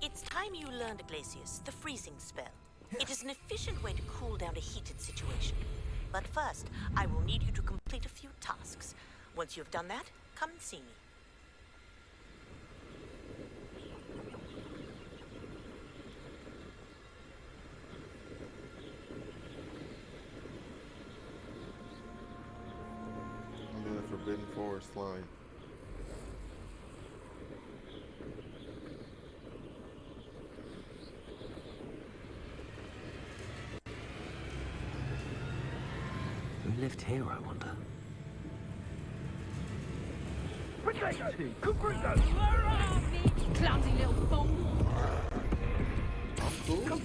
It's time you learned, Glacius, the freezing spell. It is an efficient way to cool down a heated situation. But first, I will need you to complete a few tasks. Once you have done that, come and see me. I'm in the Forbidden Forest line. Who lived here, I wonder? Clumsy little fool! I'm cool.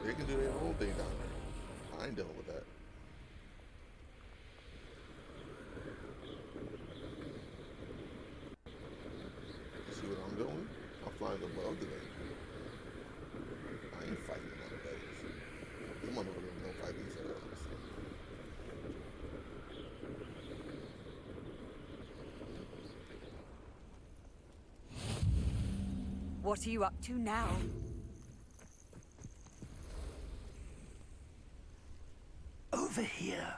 They can do their own thing down there. I ain't dealing with that. See what I'm doing? I'm flying above the game. I ain't fighting nowadays. You motherfuckers don't fight these ass. What are you up to now? Over here.